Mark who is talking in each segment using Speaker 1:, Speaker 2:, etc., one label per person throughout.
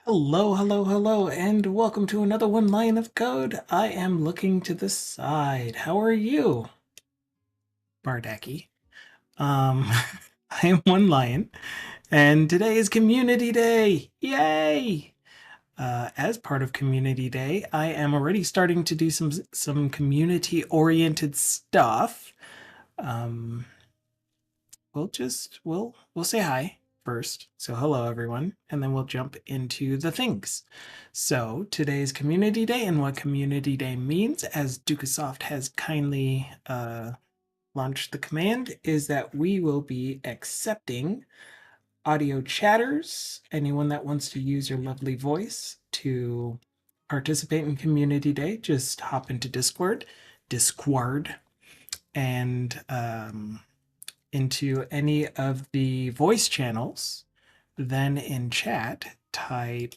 Speaker 1: Hello, hello, hello, and welcome to another one line of code. I am looking to the side. How are you, Bardaki? Um, I am one lion, and today is Community Day. Yay! As part of Community Day, I am already starting to do some community-oriented stuff. Um, we'll say hi first. So hello everyone, and then we'll jump into the things. So today's Community Day, and what Community Day means, as Dukasoft has kindly launched the command, is that we will be accepting audio chatters, anyone that wants to use your lovely voice to participate in Community Day. Just hop into Discord, and into any of the voice channels. Then in chat, type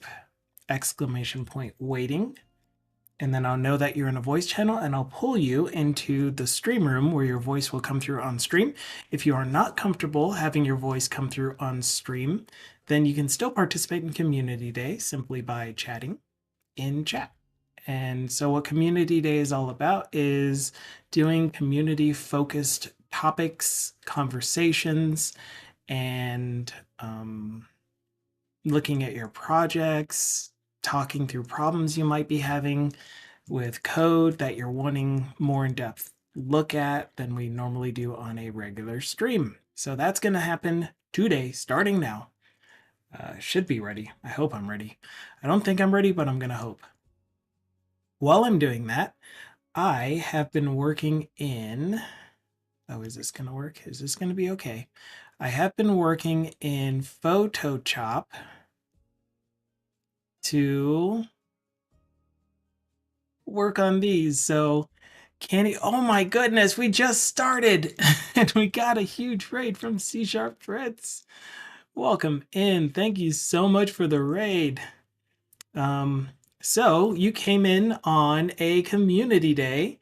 Speaker 1: !waiting, and then I'll know that you're in a voice channel, and I'll pull you into the stream room where your voice will come through on stream. If you are not comfortable having your voice come through on stream, then you can still participate in Community Day simply by chatting in chat. And so what Community Day is all about is doing community-focused topics, conversations, and looking at your projects, talking through problems you might be having with code that you're wanting more in-depth look at than we normally do on a regular stream. So that's going to happen today, starting now. Should be ready. I hope I'm ready. I don't think I'm ready, but I'm going to hope. While I'm doing that, I have been working in... Oh, is this going to work? Is this going to be okay? I have been working in Photoshop to work on these. So Candy, oh my goodness, we just started and we got a huge raid from C# Fritz. Welcome in. Thank you so much for the raid. So you came in on a community day.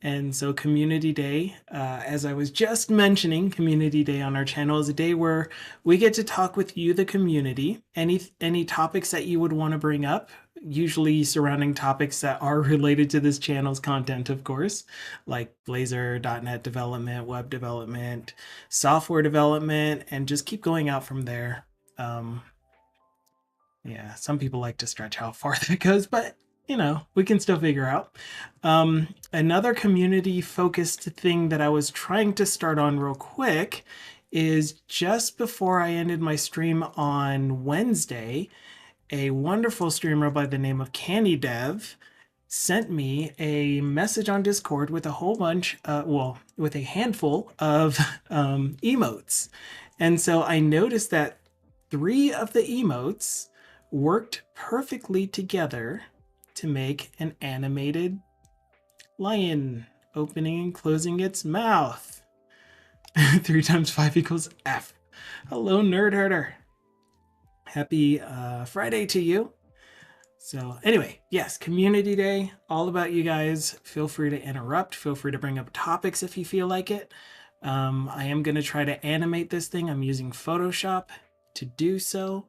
Speaker 1: And so Community Day, as I was just mentioning, Community Day on our channel is a day where we get to talk with you, the community, any topics that you would want to bring up, usually surrounding topics that are related to this channel's content, of course, like Blazor, .NET development, web development, software development, and just keep going out from there. Yeah, some people like to stretch how far that goes, but you know, we can still figure out. Another community-focused thing that I was trying to start on real quick is just before I ended my stream on Wednesday, a wonderful streamer by the name of CandyDev sent me a message on Discord with a whole bunch, with a handful of emotes. And so I noticed that 3 of the emotes worked perfectly together to make an animated lion opening and closing its mouth. 3 times 5 equals F. Hello, Nerd Herder. Happy Friday to you. So anyway, yes, Community Day, all about you guys. Feel free to interrupt. Feel free to bring up topics if you feel like it. I am going to try to animate this thing. I'm using Photoshop to do so.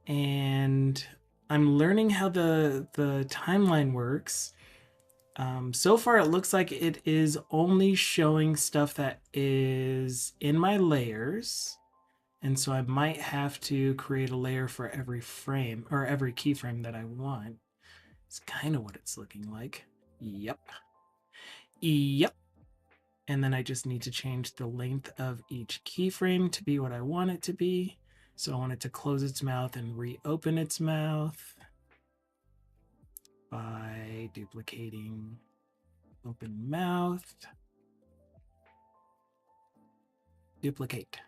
Speaker 1: And I'm learning how the timeline works. So far, it looks like it is only showing stuff that is in my layers. And so I might have to create a layer for every frame or every keyframe that I want. It's kind of what it's looking like. Yep. Yep. And then I just need to change the length of each keyframe to be what I want it to be. So I want it to close its mouth and reopen its mouth by duplicating open mouth. Duplicate.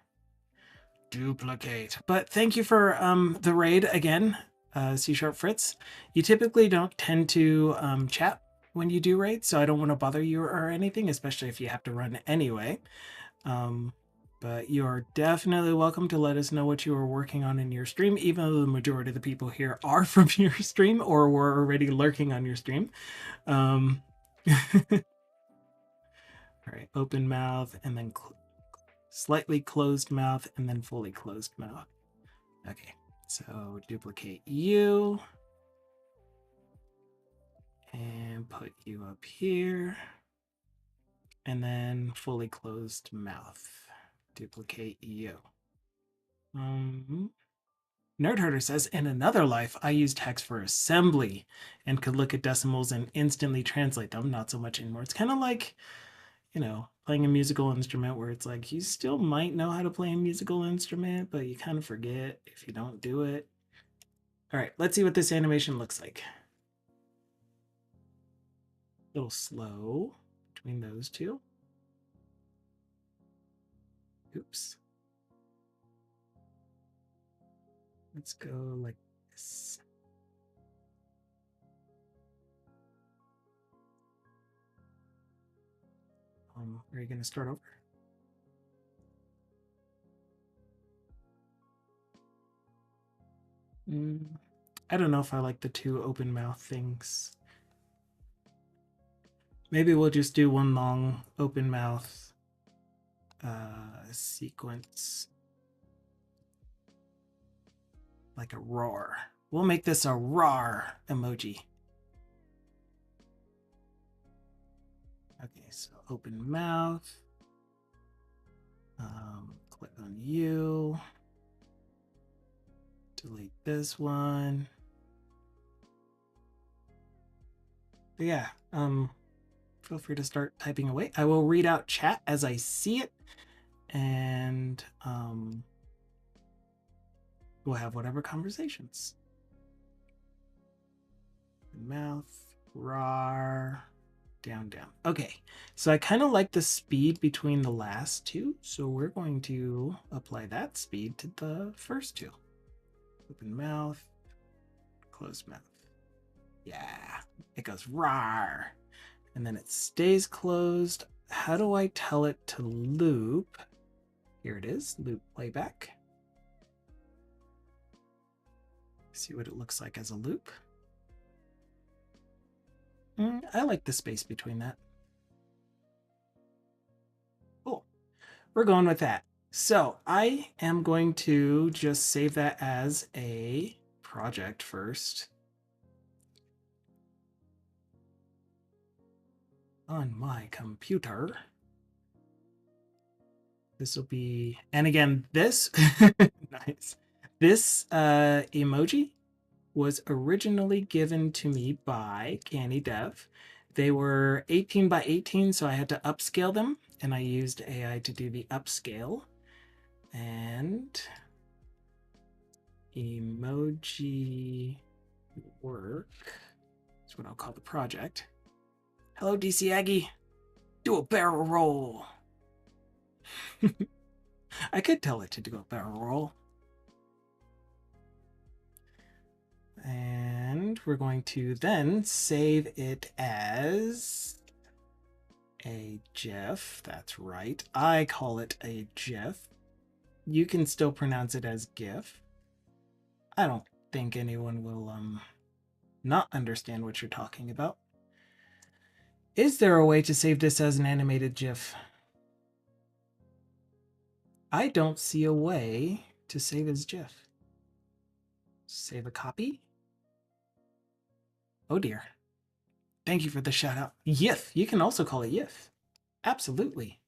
Speaker 1: But thank you for the raid again, C# Fritz. You typically don't tend to chat when you do raids, so I don't want to bother you or anything, especially if you have to run anyway. But you are definitely welcome to let us know what you are working on in your stream, even though the majority of the people here are from your stream or were already lurking on your stream. All right, open mouth, and then slightly closed mouth, and then fully closed mouth. Okay, So duplicate you and put you up here. And then fully closed mouth. Duplicate you. Nerd Herder says, in another life, I used hex for assembly and could look at decimals and instantly translate them. Not so much anymore. It's kind of like, you know, playing a musical instrument where it's like you still might know how to play a musical instrument, but you kind of forget if you don't do it. All right, let's see what this animation looks like. A little slow between those two. Oops. Let's go like this. Are you going to start over? I don't know if I like the two open mouth things. Maybe we'll just do one long open mouth sequence. Like a roar. We'll make this a roar emoji. Okay, so open mouth. Click on you. Delete this one. But yeah, feel free to start typing away. I will read out chat as I see it, and we'll have whatever conversations. Mouth, rar, down, down. Okay, so I kind of like the speed between the last two, so we're going to apply that speed to the first two. Open mouth, closed mouth. Yeah, it goes rar, and then it stays closed. How do I tell it to loop? Here it is, loop playback. See what it looks like as a loop. I like the space between that. Cool. We're going with that. So I am going to just save that as a project first. On my computer. This will be, and again, this, nice. This emoji was originally given to me by Canny Dev. They were 18 by 18, so I had to upscale them, and I used AI to do the upscale. And emoji work is what I'll call the project. Hello, DC Aggie. Do a barrel roll. I could tell it to do a barrel roll. And we're going to then save it as a GIF. That's right. I call it a GIF. You can still pronounce it as GIF. I don't think anyone will not understand what you're talking about. Is there a way to save this as an animated GIF? I don't see a way to save as GIF. Save a copy? Oh dear. Thank you for the shout out. YIF. You can also call it YIF. Absolutely.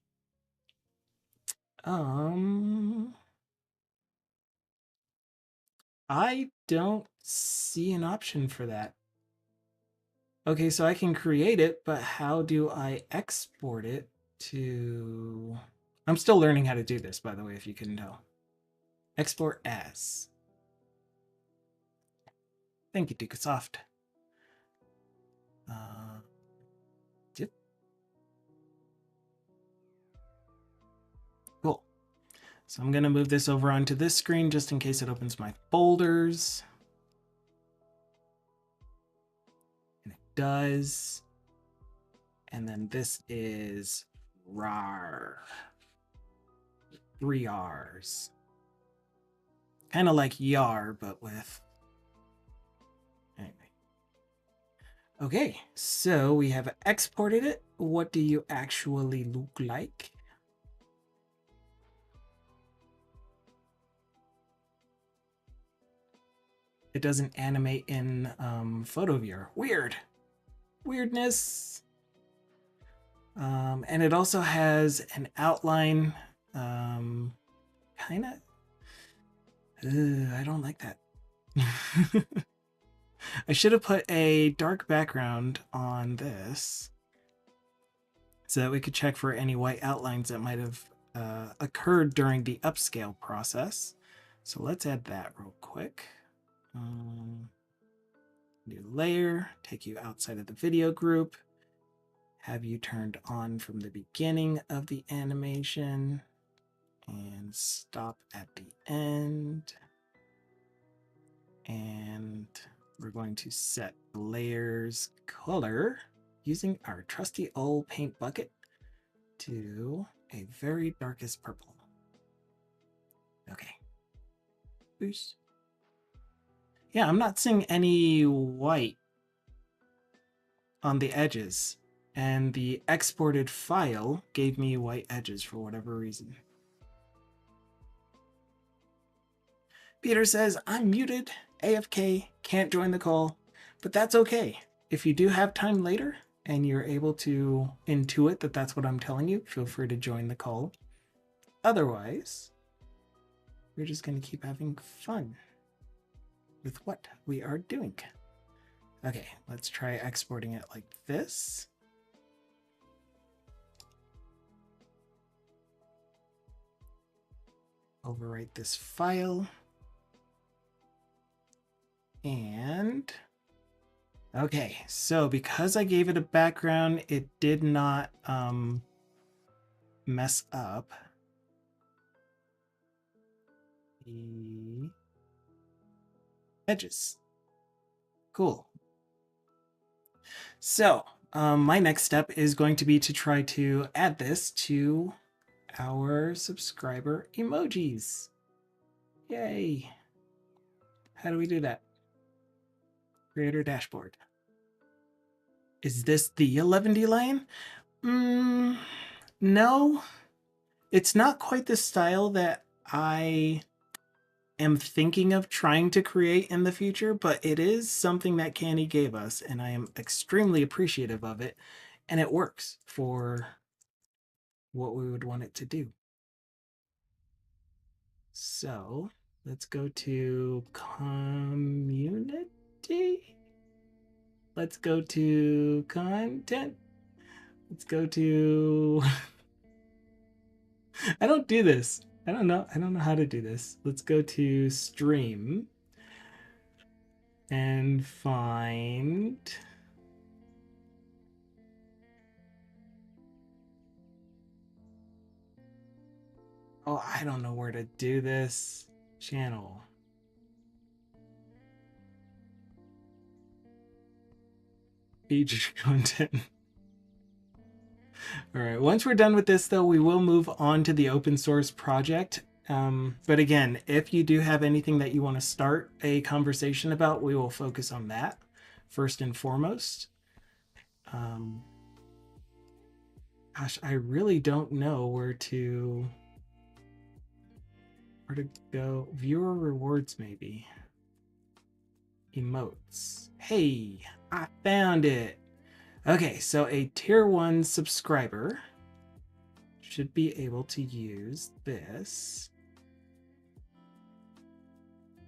Speaker 1: I don't see an option for that. Okay, so I can create it, but how do I export it to... I'm still learning how to do this, by the way, if you couldn't tell. Export as. Thank you, Dukasoft. Yep. Cool. So I'm going to move this over onto this screen just in case it opens my folders. And it does. And then this is rar. 3 R's. Kind of like yar, but with... Anyway. Okay, so we have exported it. What do you actually look like? it doesn't animate in photo viewer. Weird. Weirdness. And it also has an outline, kind of. I don't like that. I should have put a dark background on this so that we could check for any white outlines that might have occurred during the upscale process. So let's add that real quick. New layer, take you outside of the video group, have you turned on from the beginning of the animation, and stop at the end. And we're going to set the layers color using our trusty old paint bucket to a very darkest purple. Okay. Boost. Yeah, I'm not seeing any white on the edges, and the exported file gave me white edges for whatever reason. Peter says, I'm muted, AFK, can't join the call, but that's okay. If you do have time later and you're able to intuit that that's what I'm telling you, feel free to join the call. Otherwise, we're just going to keep having fun with what we are doing. Okay, let's try exporting it like this. Overwrite this file. And okay, so because I gave it a background, it did not mess up the edges. Cool. So my next step is going to be to try to add this to our subscriber emojis. Yay. How do we do that? Creator dashboard. Is this the 11D line? No. It's not quite the style that I am thinking of trying to create in the future, but it is something that Candy gave us, and I am extremely appreciative of it, and it works for what we would want it to do. So let's go to community. Let's go to content. Let's go to I don't do this. I don't know how to do this. Let's go to stream and find oh, I don't know where to do this. Channel. Feature content. All right, once we're done with this, though, we will move on to the open source project. But again, if you do have anything that you want to start a conversation about, we will focus on that first and foremost. Gosh, I really don't know where to go. Viewer rewards, maybe. Emotes. Hey, I found it. Okay, so a tier 1 subscriber should be able to use this.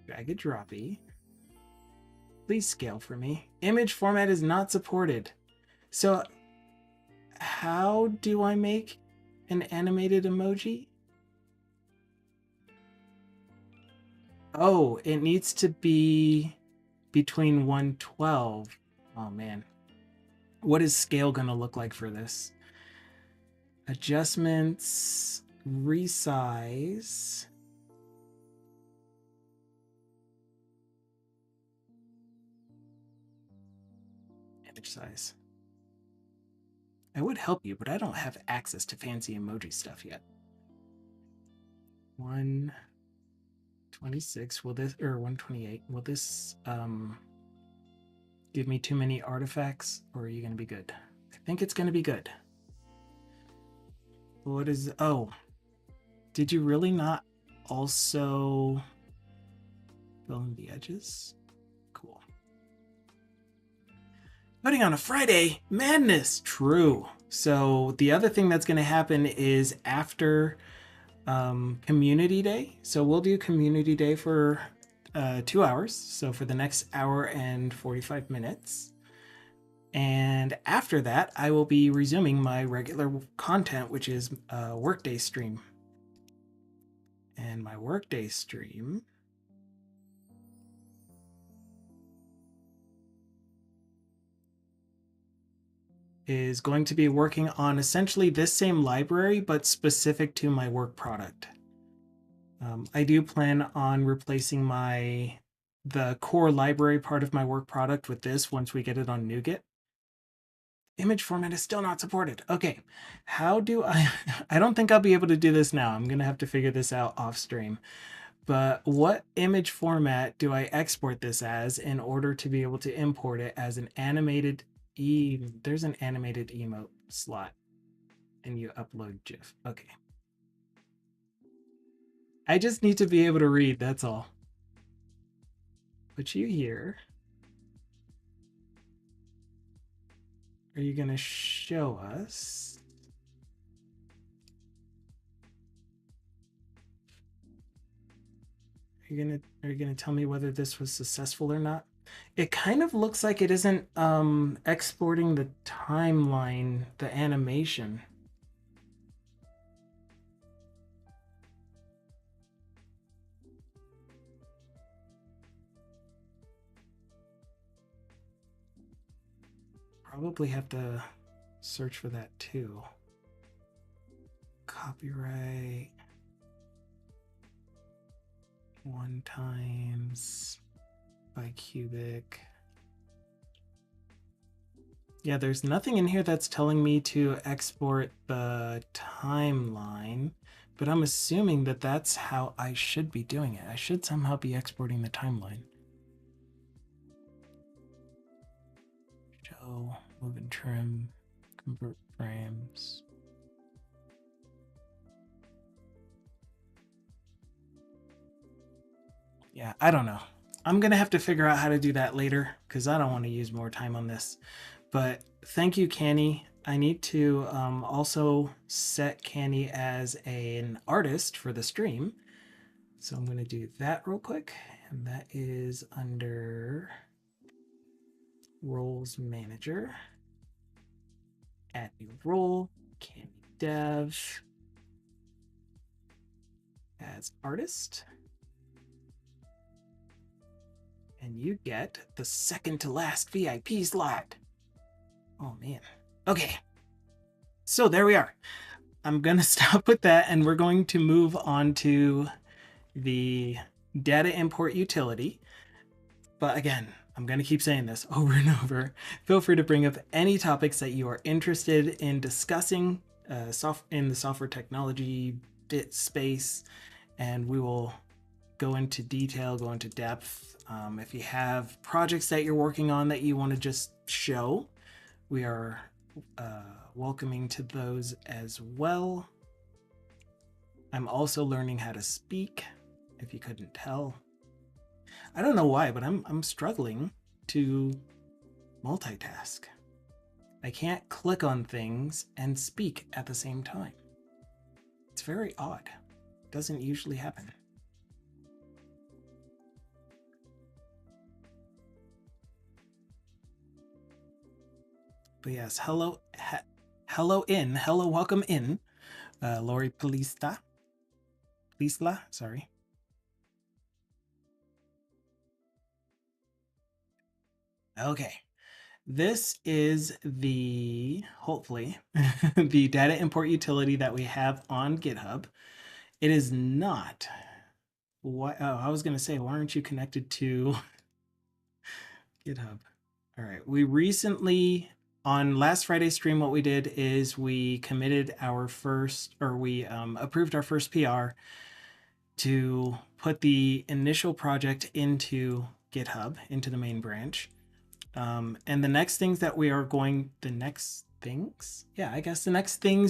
Speaker 1: Drag a droppy. Please scale for me. Image format is not supported. So how do I make an animated emoji? Oh, it needs to be between 112. Oh man. What is scale going to look like for this? Adjustments, resize. Image size. I would help you, but I don't have access to fancy emoji stuff yet. 126. Will this, or 128? Will this give me too many artifacts, or are you going to be good? I think it's going to be good. What is, oh, did you really not also fill in the edges? Cool. Putting on a Friday, madness. True. So the other thing that's going to happen is after community day. So we'll do community day for 2 hours. So for the next hour and 45 minutes. And after that, I will be resuming my regular content, which is a workday stream. And my workday stream is going to be working on essentially this same library, but specific to my work product. I do plan on replacing the core library part of my work product with this once we get it on NuGet. Image format is still not supported. Okay, how do I don't think I'll be able to do this now. I'm gonna have to figure this out off stream. But what image format do I export this as in order to be able to import it as an animated there's an animated emote slot and you upload GIF. Okay. I just need to be able to read, that's all. Put you here. Are you gonna show us? Are you gonna tell me whether this was successful or not? It kind of looks like it isn't exporting the timeline, the animation. Probably have to search for that too. Copyright 1 times by cubic. Yeah, there's nothing in here that's telling me to export the timeline, but I'm assuming that that's how I should be doing it. I should somehow be exporting the timeline. Show, move and trim, convert frames. Yeah, I don't know. I'm going to have to figure out how to do that later because I don't want to use more time on this. But thank you, Canny. I need to also set Canny as an artist for the stream. So I'm going to do that real quick. And that is under Roles Manager. Add new role, Canny Dev. As artist. And you get the second to last VIP slot. Oh man. Okay. So there we are. I'm going to stop with that and we're going to move on to the data import utility. But again, I'm going to keep saying this over and over. Feel free to bring up any topics that you are interested in discussing in the software technology space, and we will go into detail, go into depth. If you have projects that you're working on that you want to just show, we are welcoming to those as well. I'm also learning how to speak, if you couldn't tell. I don't know why, but I'm struggling to multitask. I can't click on things and speak at the same time. It's very odd. It doesn't usually happen. But yes, hello, welcome in, Lori Plisla, sorry. Okay, this is hopefully, the data import utility that we have on GitHub. It is not, I was gonna say, why aren't you connected to GitHub? All right, we recently, on last Friday's stream, what we did is we committed our first, or we approved our first PR to put the initial project into GitHub, into the main branch. And the next things that we are going, the next things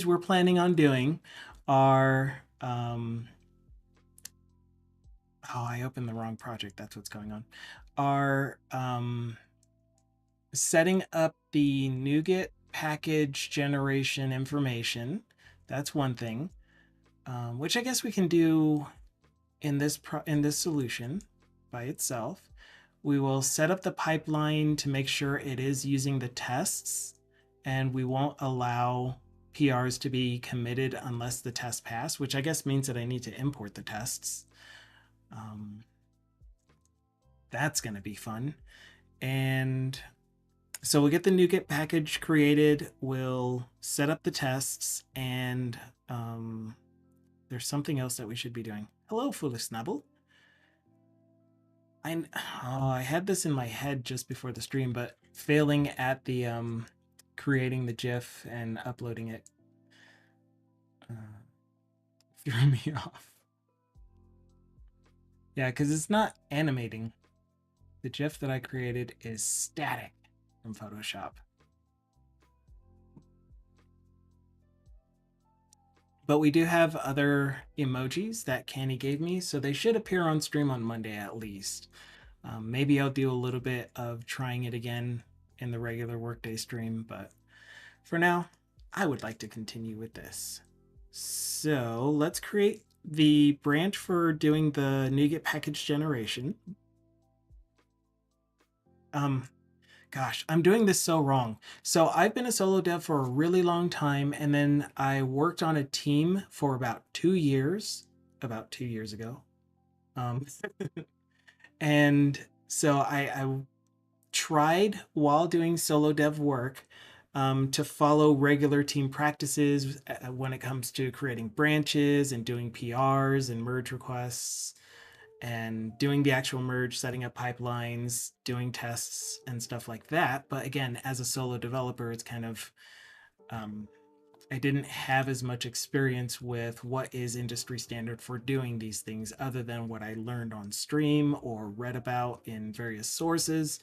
Speaker 1: we're planning on doing are, oh, I opened the wrong project. That's what's going on. are setting up the NuGet package generation information. That's one thing, which I guess we can do in this solution by itself. We will set up the pipeline to make sure it is using the tests, and we won't allow PRs to be committed unless the test pass, which I guess means that I need to import the tests. That's going to be fun. And so we'll get the NuGet package created, we'll set up the tests, and there's something else that we should be doing. Hello, Foolish Snubble. I had this in my head just before the stream, but failing at the creating the GIF and uploading it threw me off. Yeah, because it's not animating. The GIF that I created is static from Photoshop. But we do have other emojis that Canny gave me, so they should appear on stream on Monday at least. Maybe I'll do a little bit of trying it again in the regular workday stream, but for now, I would like to continue with this. So let's create the branch for doing the NuGet package generation. Gosh, I'm doing this so wrong. So I've been a solo dev for a really long time, and then I worked on a team for about 2 years, about 2 years ago. And so I tried while doing solo dev work to follow regular team practices when it comes to creating branches and doing PRs and merge requests and doing the actual merge, setting up pipelines, doing tests and stuff like that. But again, as a solo developer, it's kind of I didn't have as much experience with what is industry standard for doing these things other than what I learned on stream or read about in various sources.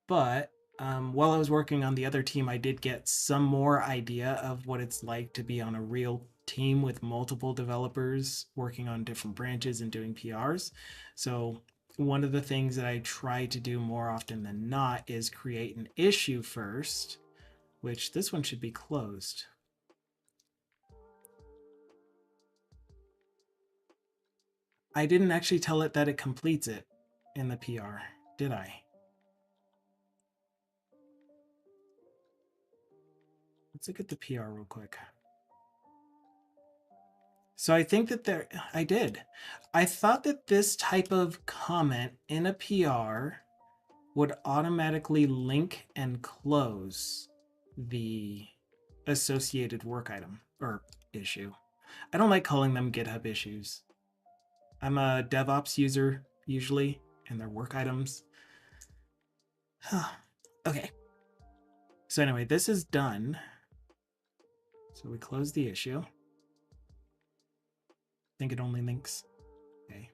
Speaker 1: But while I was working on the other team, I did get some more idea of what it's like to be on a real team with multiple developers working on different branches and doing PRs. So one of the things that I try to do more often than not is create an issue first, which this one should be closed. I didn't actually tell it that it completes it in the PR, did I? Let's look at the PR real quick. So I think that I did. I thought that this type of comment in a PR would automatically link and close the associated work item or issue. I don't like calling them GitHub issues. I'm a DevOps user usually, and they're work items. Okay. So anyway, this is done. So we close the issue. I think it only links. Okay.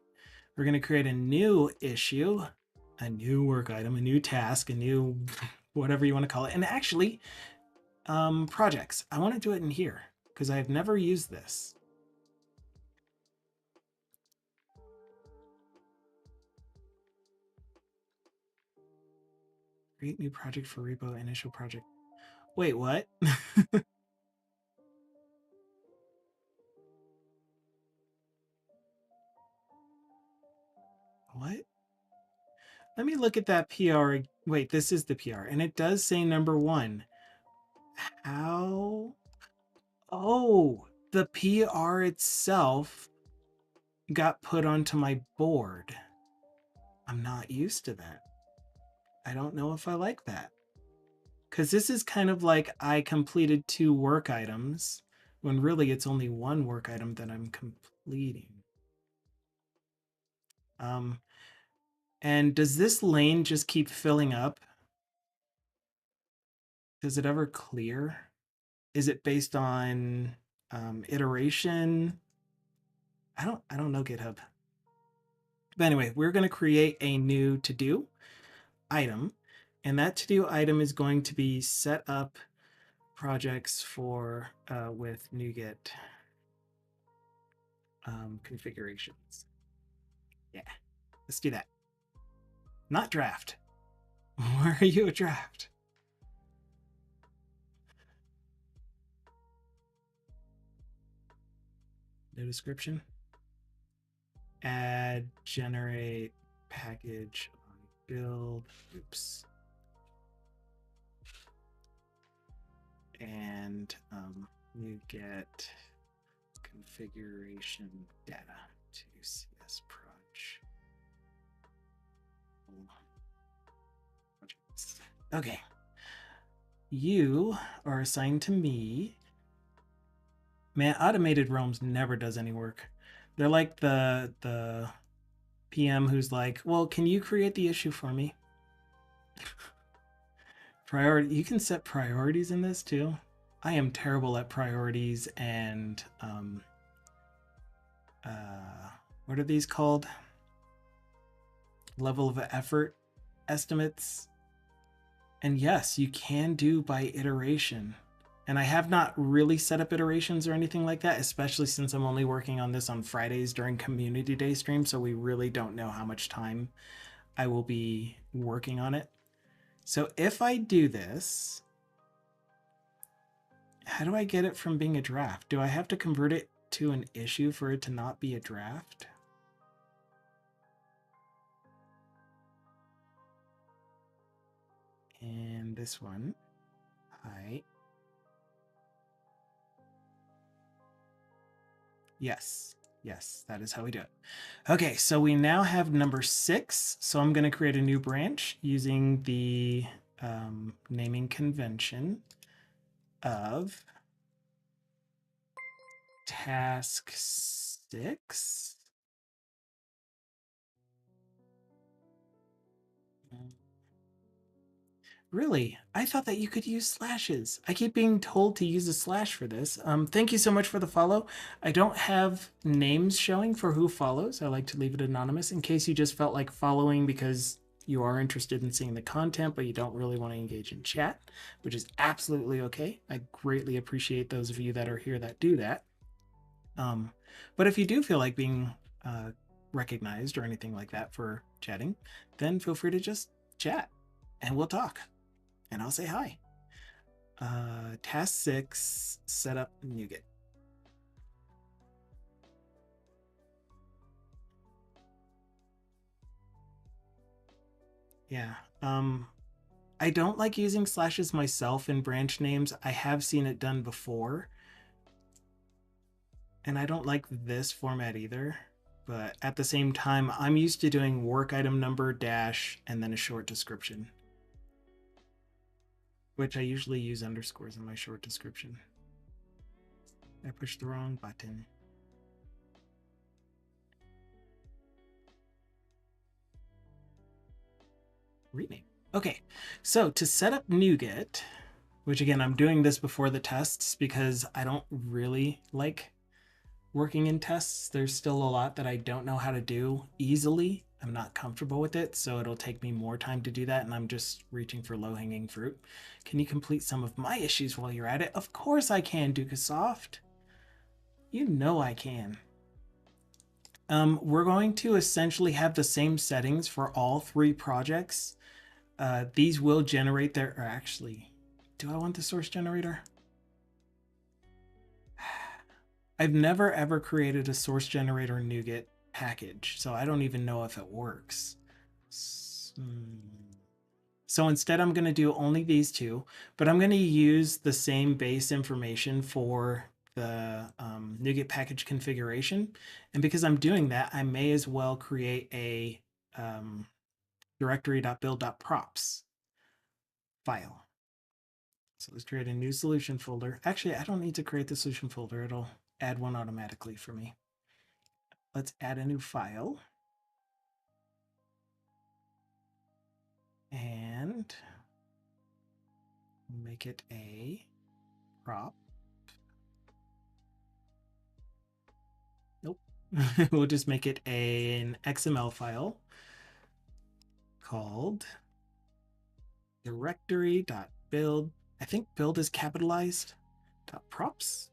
Speaker 1: We're going to create a new issue, a new work item, a new task, a new whatever you want to call it. And actually, projects. I want to do it in here because I've never used this. Create new project for repo initial project. Wait, what? What? Let me look at that PR. Wait, this is the PR, and it does say number 1. How? Oh, the PR itself got put onto my board. I'm not used to that. I don't know if I like that. Because this is kind of like I completed 2 work items when really it's only 1 work item that I'm completing. And does this lane just keep filling up? Does it ever clear? Is it based on iteration? I don't know GitHub. But anyway, we're going to create a new to-do item, and that to-do item is going to be set up projects for with NuGet configurations. Yeah, let's do that. Not draft. Where are you a draft? No description. Add, generate, package, build. Oops. And you get configuration data to CS Proj. Okay. You are assigned to me. Man, automated realms never does any work. They're like the PM who's like, well, can you create the issue for me? Priority. You can set priorities in this too. I am terrible at priorities and what are these called? Level of effort estimates. And yes, you can do by iteration. And I have not really set up iterations or anything like that, especially since I'm only working on this on Fridays during community day stream. So we really don't know how much time I will be working on it. So if I do this, how do I get it from being a draft? Do I have to convert it to an issue for it to not be a draft? And this one, hi. Yes, yes, that is how we do it. Okay, so we now have number 6. So I'm going to create a new branch using the naming convention of task 6. Really? I thought that you could use slashes. I keep being told to use a slash for this. Thank you so much for the follow. I don't have names showing for who follows. I like to leave it anonymous in case you just felt like following because you are interested in seeing the content, but you don't really want to engage in chat, which is absolutely okay. I greatly appreciate those of you that are here that do that. But if you do feel like being recognized or anything like that for chatting, then feel free to just chat and we'll talk. And I'll say hi. Task 6, set up NuGet. Yeah. I don't like using slashes myself in branch names. I have seen it done before. And I don't like this format either. But at the same time, I'm used to doing work item number dash and then a short description, which I usually use underscores in my short description. I pushed the wrong button. Rename. Okay, so to set up NuGet, which again, I'm doing this before the tests because I don't really like working in tests. There's still a lot that I don't know how to do easily. I'm not comfortable with it, so it'll take me more time to do that, and I'm just reaching for low-hanging fruit. Can you complete some of my issues while you're at it? Of course I can, Dukasoft. You know I can. We're going to essentially have the same settings for all 3 projects. These will generate their, or actually, do I want the source generator? I've never ever created a source generator NuGet package, so I don't even know if it works. So instead I'm going to do only these 2, but I'm going to use the same base information for the NuGet package configuration. And because I'm doing that, I may as well create a directory.build.props file. So let's create a new solution folder. Actually, I don't need to create the solution folder. It'll add one automatically for me. Let's add a new file. And make it a prop. Nope. We'll just make it an XML file called directory.build. I think build is capitalized. .props.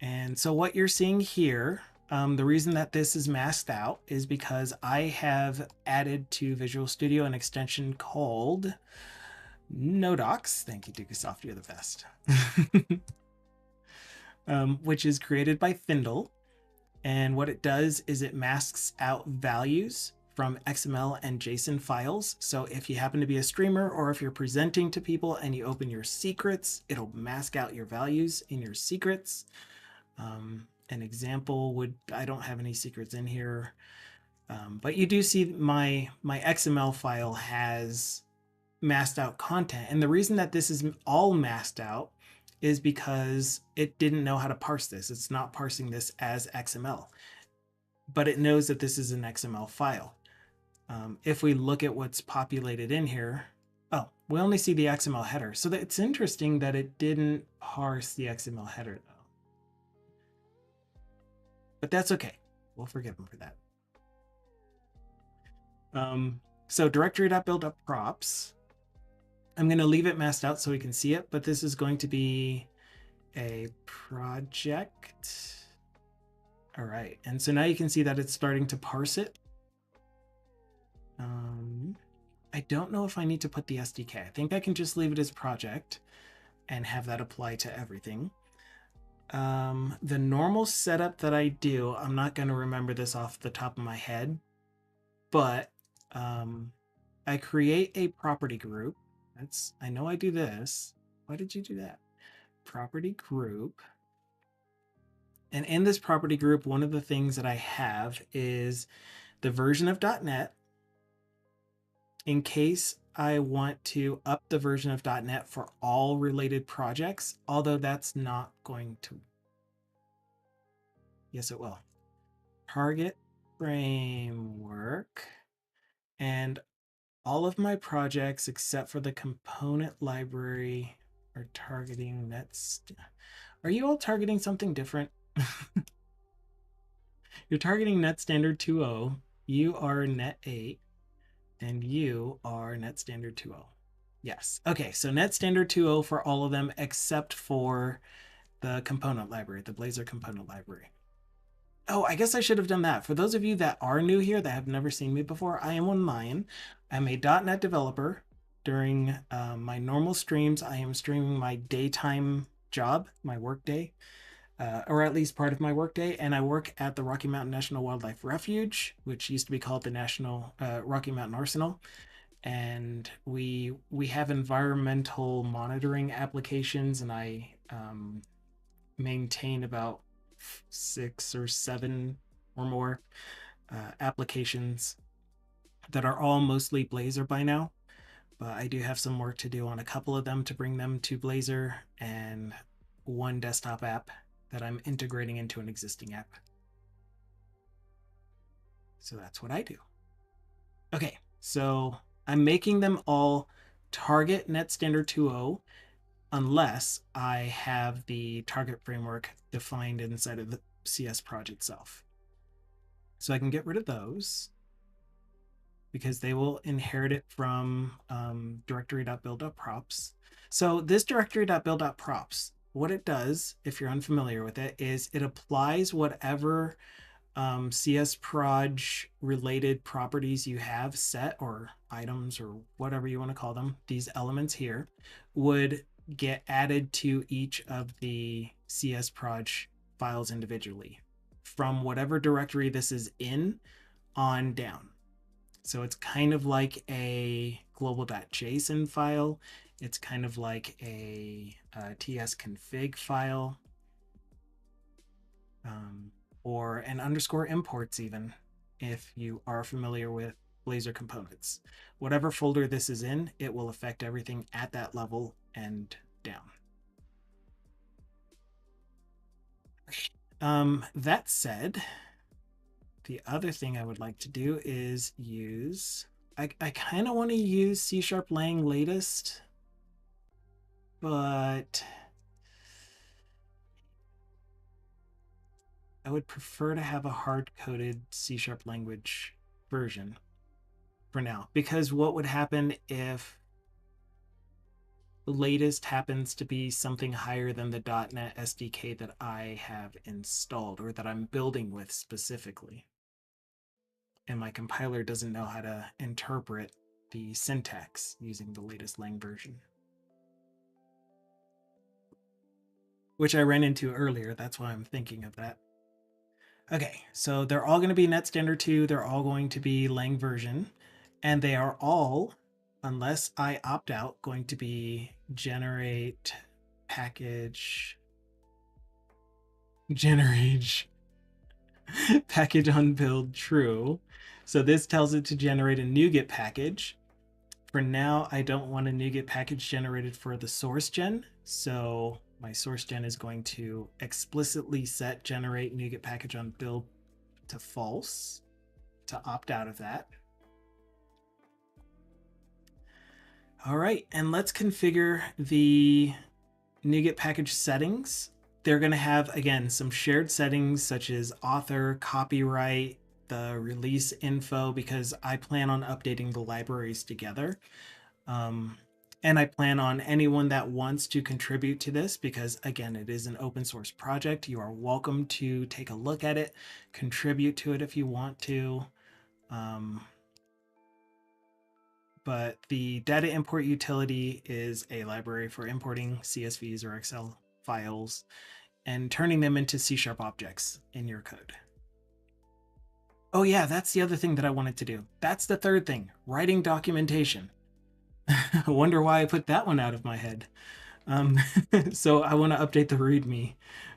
Speaker 1: And so what you're seeing here, The reason that this is masked out is because I have added to Visual Studio an extension called Nodox. Thank you, Dukasoft, you're the best. Which is created by Thindle. And what it does is it masks out values from XML and JSON files. So if you happen to be a streamer or if you're presenting to people and you open your secrets, it'll mask out your values in your secrets. An example would, I don't have any secrets in here, but you do see my XML file has masked out content. And the reason that this is all masked out is because it didn't know how to parse this. It's not parsing this as XML, but it knows that this is an XML file. If we look at what's populated in here, oh, we only see the XML header. So it's interesting that it didn't parse the XML header though. But that's okay. We'll forgive them for that. So directory.build.props. I'm going to leave it masked out so we can see it, but this is going to be a project. All right. And so now you can see that it's starting to parse it. I don't know if I need to put the SDK. I think I can just leave it as project and have that apply to everything. The normal setup that I do, I'm not going to remember this off the top of my head, but I create a property group. I know I do this. Why did you do that? Property group. And in this property group, one of the things that I have is the version of .NET in case I want to up the version of .NET for all related projects, although that's not going to. Yes, it will. Target framework. And all of my projects except for the component library are targeting nets. Are you all targeting something different? You're targeting net standard 2.0. You are net 8. And you are net standard 2.0. Yes. Okay, so net standard 2.0 for all of them except for the component library, the Blazor component library. Oh, I guess I should have done that. For those of you that are new here that have never seen me before, I am One Lion. I'm a .NET developer. During my normal streams, I am streaming my daytime job, my work day, or at least part of my work day, and I work at the Rocky Mountain National Wildlife Refuge, which used to be called the National Rocky Mountain Arsenal. And we have environmental monitoring applications, and I maintain about 6 or 7 or more applications that are all mostly Blazor by now. But I do have some work to do on a couple of them to bring them to Blazor, and one desktop app that I'm integrating into an existing app. So that's what I do. Okay, so I'm making them all target net standard 2.0 unless I have the target framework defined inside of the CS project itself. So I can get rid of those because they will inherit it from directory.build.props. So this directory.build.props, what it does, if you're unfamiliar with it, is it applies whatever CS proj related properties you have set, or items, or whatever you want to call them, these elements here would get added to each of the CS proj files individually from whatever directory this is in on down. So it's kind of like a global.json file. It's kind of like a tsconfig file, or an underscore imports even, if you are familiar with Blazor components. Whatever folder this is in, it will affect everything at that level and down. That said, the other thing I would like to do is use, I kind of want to use C# lang latest, but I would prefer to have a hard-coded C# language version for now, because what would happen if latest happens to be something higher than the .NET SDK that I have installed or that I'm building with specifically. And my compiler doesn't know how to interpret the syntax using the latest Lang version, which I ran into earlier. That's why I'm thinking of that. Okay, so they're all going to be Net Standard 2. They're all going to be Lang version. And they are all, unless I opt out, going to be generate package package on build true. So this tells it to generate a NuGet package. For now, I don't want a NuGet package generated for the source gen. So my source gen is going to explicitly set generate NuGet package on build to false to opt out of that. All right, and let's configure the NuGet package settings. They're going to have, again, some shared settings such as author, copyright, the release info, because I plan on updating the libraries together. And I plan on anyone that wants to contribute to this, because again, it is an open source project. You are welcome to take a look at it, contribute to it if you want to. But the data import utility is a library for importing CSVs or Excel files and turning them into C# objects in your code. Oh yeah, that's the other thing that I wanted to do. That's the third thing, writing documentation. I wonder why I put that one out of my head. So I want to update the README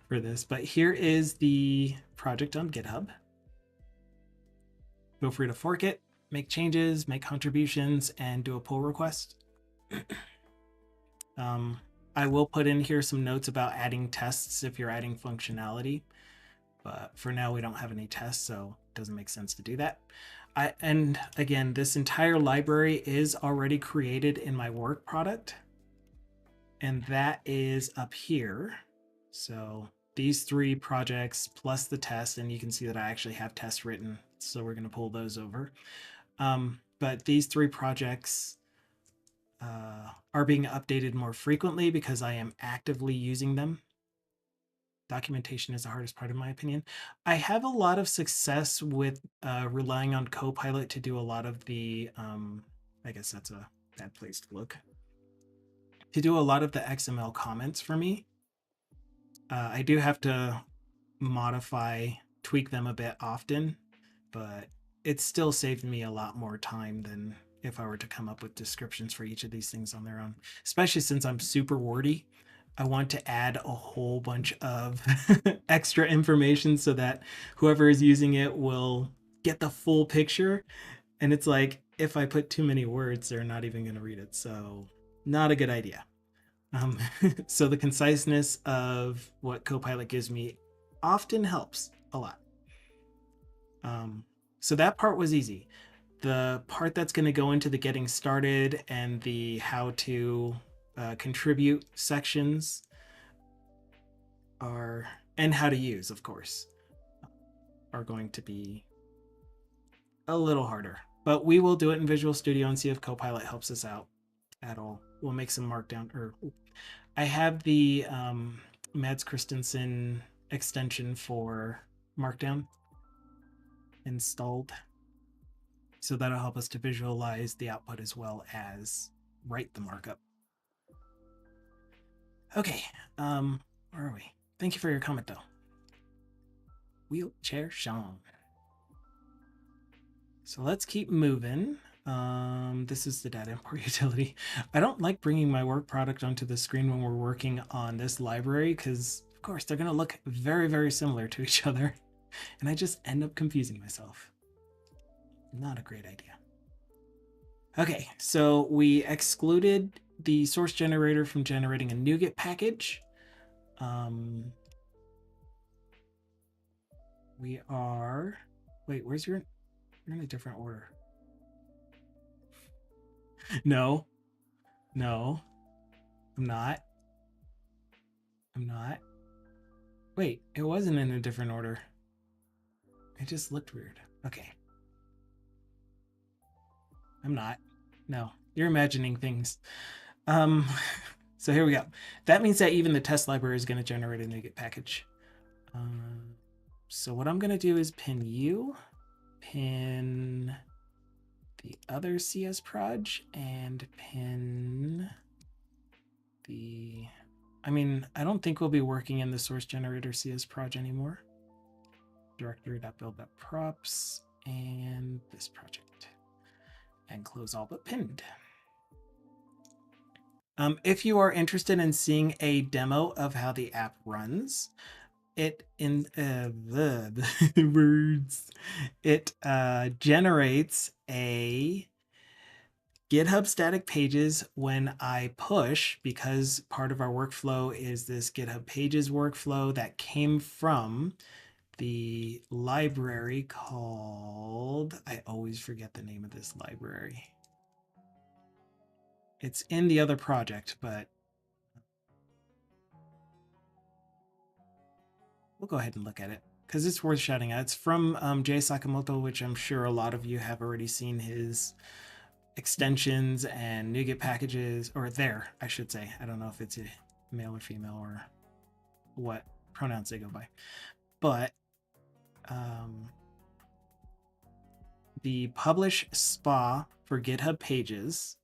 Speaker 1: for this, but here is the project on GitHub. Feel free to fork it, make changes, make contributions, and do a pull request. I will put in here some notes about adding tests if you're adding functionality, but for now we don't have any tests, so it doesn't make sense to do that. And again, this entire library is already created in my work product, and that is up here. So these 3 projects plus the test, and you can see that I actually have tests written, so we're going to pull those over. But these 3 projects are being updated more frequently because I am actively using them. Documentation is the hardest part, in my opinion. I have a lot of success with relying on Copilot to do a lot of the, I guess that's a bad place to look, to do a lot of the XML comments for me. I do have to modify, tweak them a bit often, but it still saved me a lot more time than if I were to come up with descriptions for each of these things on their own, especially since I'm super wordy. I want to add a whole bunch of extra information so that whoever is using it will get the full picture. And it's like, if I put too many words, they're not even going to read it. So not a good idea. So the conciseness of what Copilot gives me often helps a lot. So that part was easy. The part that's going to go into the getting started and the how to contribute sections are, and how to use, of course, are going to be a little harder. But we will do it in Visual Studio and see if Copilot helps us out at all. We'll make some markdown, or I have the Mads Christensen extension for Markdown installed, so that'll help us to visualize the output as well as write the markup. Okay, where are we? Thank you for your comment, though. Wheelchair Sean. So let's keep moving. This is the data import utility. I don't like bringing my work product onto the screen when we're working on this library because, of course, they're going to look very, very similar to each other. And I just end up confusing myself. Not a great idea. Okay, so we excluded the source generator from generating a NuGet package. We are... Wait, where's your... You're in a different order. No. No. I'm not. I'm not. Wait, it wasn't in a different order. It just looked weird. Okay. I'm not. No, you're imagining things. Um, so here we go. That means that even the test library is going to generate a NuGet package. So what I'm going to do is pin you, pin the other CS proj, and pin the... I mean, I don't think we'll be working in the source generator CS proj anymore. Directory.build.props and this project. And close all but pinned. If you are interested in seeing a demo of how the app runs, it words. It generates a GitHub static pages when I push, because part of our workflow is this GitHub pages workflow that came from the library called, I always forget the name of this library. It's in the other project, but we'll go ahead and look at it because it's worth shouting out. It's from Jay Sakamoto, which I'm sure a lot of you have already seen his extensions and NuGet packages, or there, I should say. I don't know if it's a male or female or what pronouns they go by. But the publish spa for GitHub pages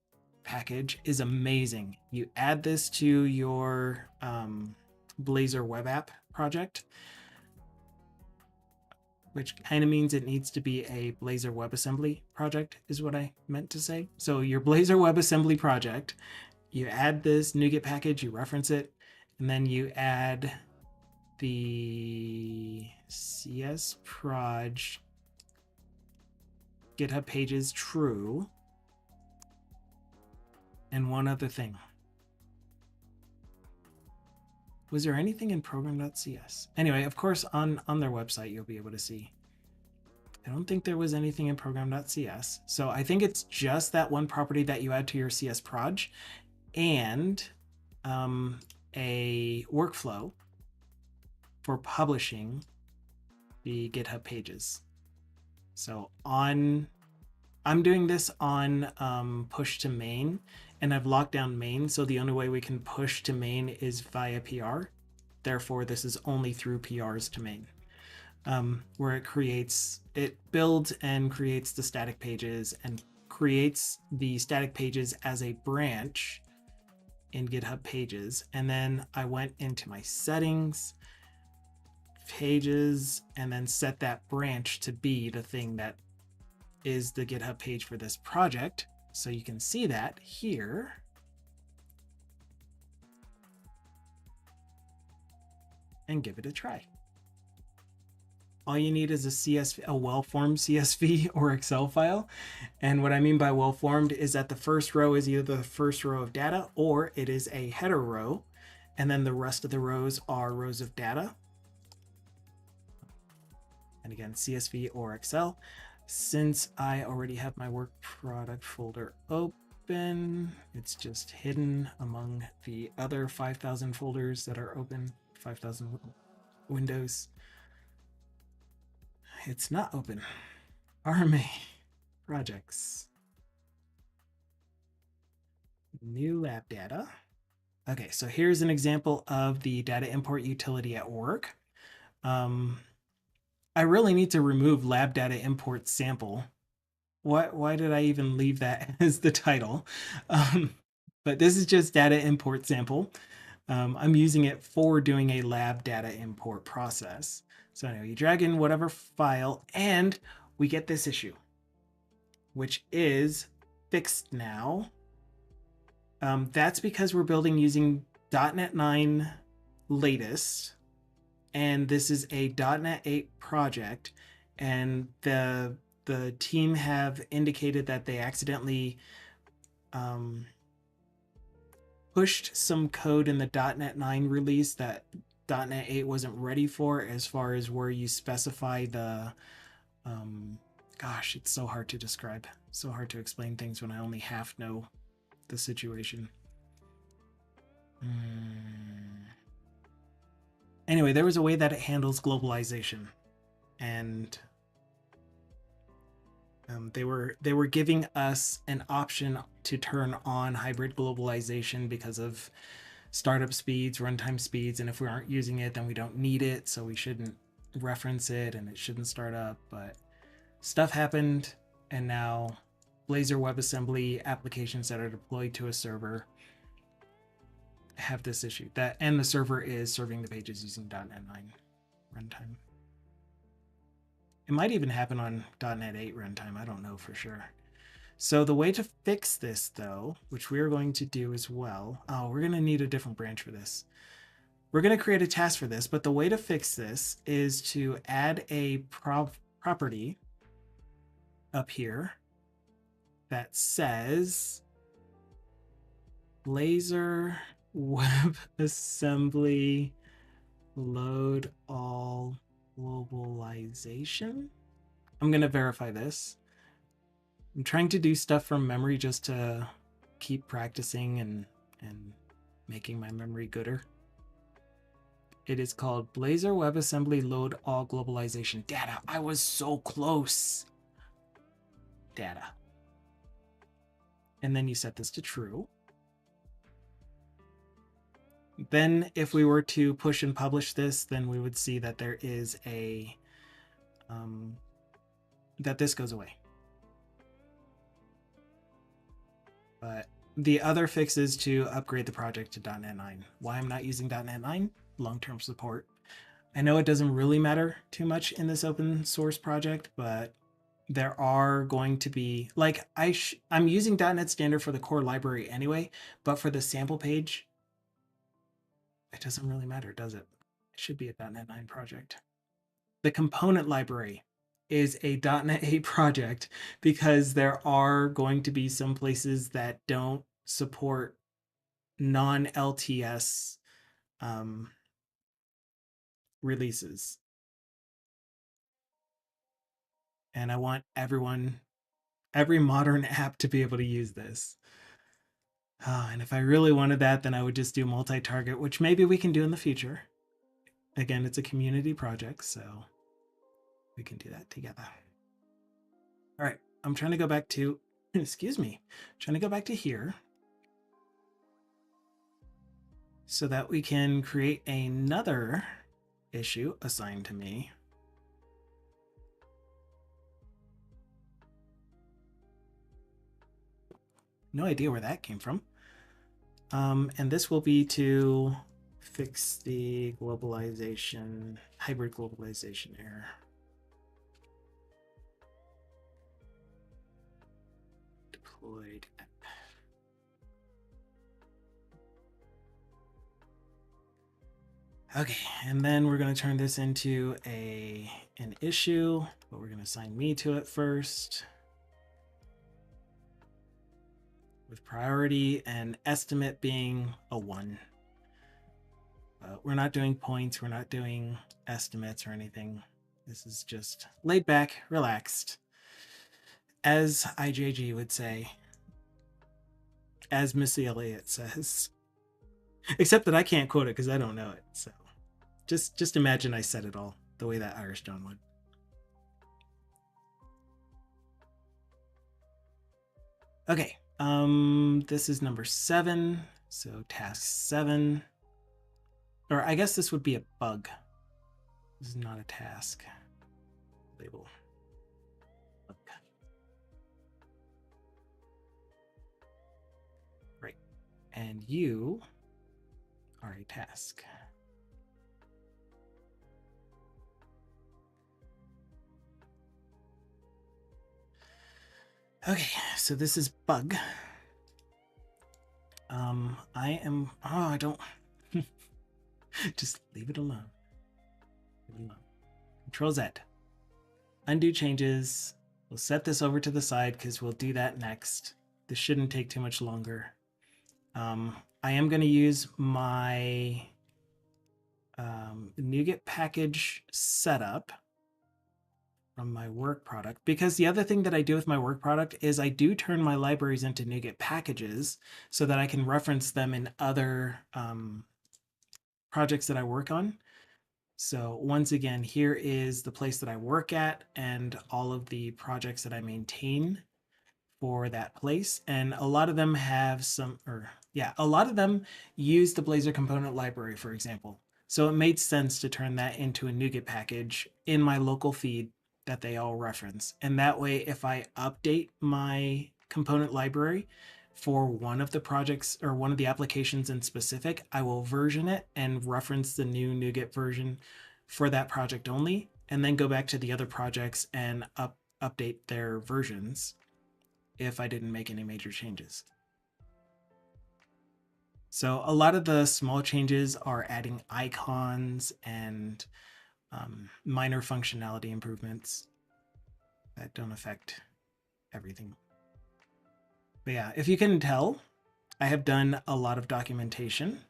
Speaker 1: package is amazing. You add this to your Blazor web app project, which kind of means it needs to be a Blazor WebAssembly project is what I meant to say. So your Blazor WebAssembly project, you add this NuGet package, you reference it, and then you add the CS proj GitHub pages true, and one other thing. Was there anything in program.cs? Anyway, of course, on their website, you'll be able to see. I don't think there was anything in program.cs. So I think it's just that one property that you add to your CS proj and a workflow for publishing the GitHub pages. So I'm doing this on push to main, and I've locked down main, so the only way we can push to main is via PR. Therefore, this is only through PRs to main, where it builds and creates the static pages and creates the static pages as a branch in GitHub pages. And then I went into my settings, pages, and then set that branch to be the thing that is the GitHub page for this project. So you can see that here. And give it a try. All you need is a well-formed CSV or Excel file. And what I mean by well-formed is that the first row is either the first row of data or it is a header row. And then the rest of the rows are rows of data. And again, CSV or Excel. Since I already have my work product folder open, it's just hidden among the other 5,000 folders that are open, 5,000 windows. It's not open. RMA projects. New lab data. Okay, so here's an example of the data import utility at work. I really need to remove lab data import sample. Why did I even leave that as the title? But this is just data import sample. I'm using it for doing a lab data import process. So anyway, you drag in whatever file and we get this issue, which is fixed now. That's because we're building using .NET 9 latest, and this is a .NET 8 project, and the team have indicated that they accidentally pushed some code in the .NET 9 release that .NET 8 wasn't ready for, as far as where you specify the gosh, it's so hard to describe, so hard to explain things when I only half know the situation. Anyway, there was a way that it handles globalization, and They were giving us an option to turn on hybrid globalization because of startup speeds, runtime speeds, and if we aren't using it, then we don't need it, so we shouldn't reference it and it shouldn't start up. But stuff happened, and now Blazor WebAssembly applications that are deployed to a server have this issue. That and the server is serving the pages using .NET 9 runtime. It might even happen on .NET 8 runtime. I don't know for sure. So the way to fix this, though, which we are going to do as well. Oh, we're going to need a different branch for this. We're going to create a task for this, but the way to fix this is to add a property up here that says Blazor WebAssembly load all globalization. I'm going to verify this. I'm trying to do stuff from memory just to keep practicing and making my memory gooder. It is called Blazor WebAssembly load all globalization data. I was so close. Data. And then you set this to true. Then if we were to push and publish this, then we would see that there is a, that this goes away. But the other fix is to upgrade the project to .NET 9. Why I'm not using .NET 9? Long-term support. I know it doesn't really matter too much in this open source project, but there are going to be, like, I'm using .NET Standard for the core library anyway, but for the sample page, it doesn't really matter, does it? It should be a .NET 9 project. The component library is a .NET 8 project because there are going to be some places that don't support non-LTS releases. And I want every modern app to be able to use this. And if I really wanted that, then I would just do multi-target, which maybe we can do in the future. Again, it's a community project, so we can do that together. All right, I'm trying to go back to, excuse me, trying to go back to here so that we can create another issue assigned to me. No idea where that came from. And this will be to fix the globalization, hybrid globalization error. Deployed. Okay, and then we're going to turn this into an issue, but we're going to assign me to it first. With priority and estimate being a 1. We're not doing points, we're not doing estimates or anything. This is just laid back, relaxed. As IJG would say. As Missy Elliott says. Except that I can't quote it because I don't know it. So just imagine I said it all the way that Irish John would. Okay. This is number 7. So task 7. Or I guess this would be a bug. This is not a task. Label. Bug. Right. And you are a task. Okay, so this is bug. I don't, just leave it alone. Leave it alone. Control Z. Undo changes. We'll set this over to the side because we'll do that next. This shouldn't take too much longer. I am going to use my NuGet package setup from my work product, because the other thing that I do with my work product is I do turn my libraries into NuGet packages so that I can reference them in other projects that I work on. So once again, here is the place that I work at and all of the projects that I maintain for that place. And a lot of them have a lot of them use the Blazor component library, for example. So it made sense to turn that into a NuGet package in my local feed that they all reference. And that way, if I update my component library for one of the projects or one of the applications in specific, I will version it and reference the new NuGet version for that project only, and then go back to the other projects and update their versions if I didn't make any major changes. So a lot of the small changes are adding icons and minor functionality improvements that don't affect everything. But yeah, if you can tell, I have done a lot of documentation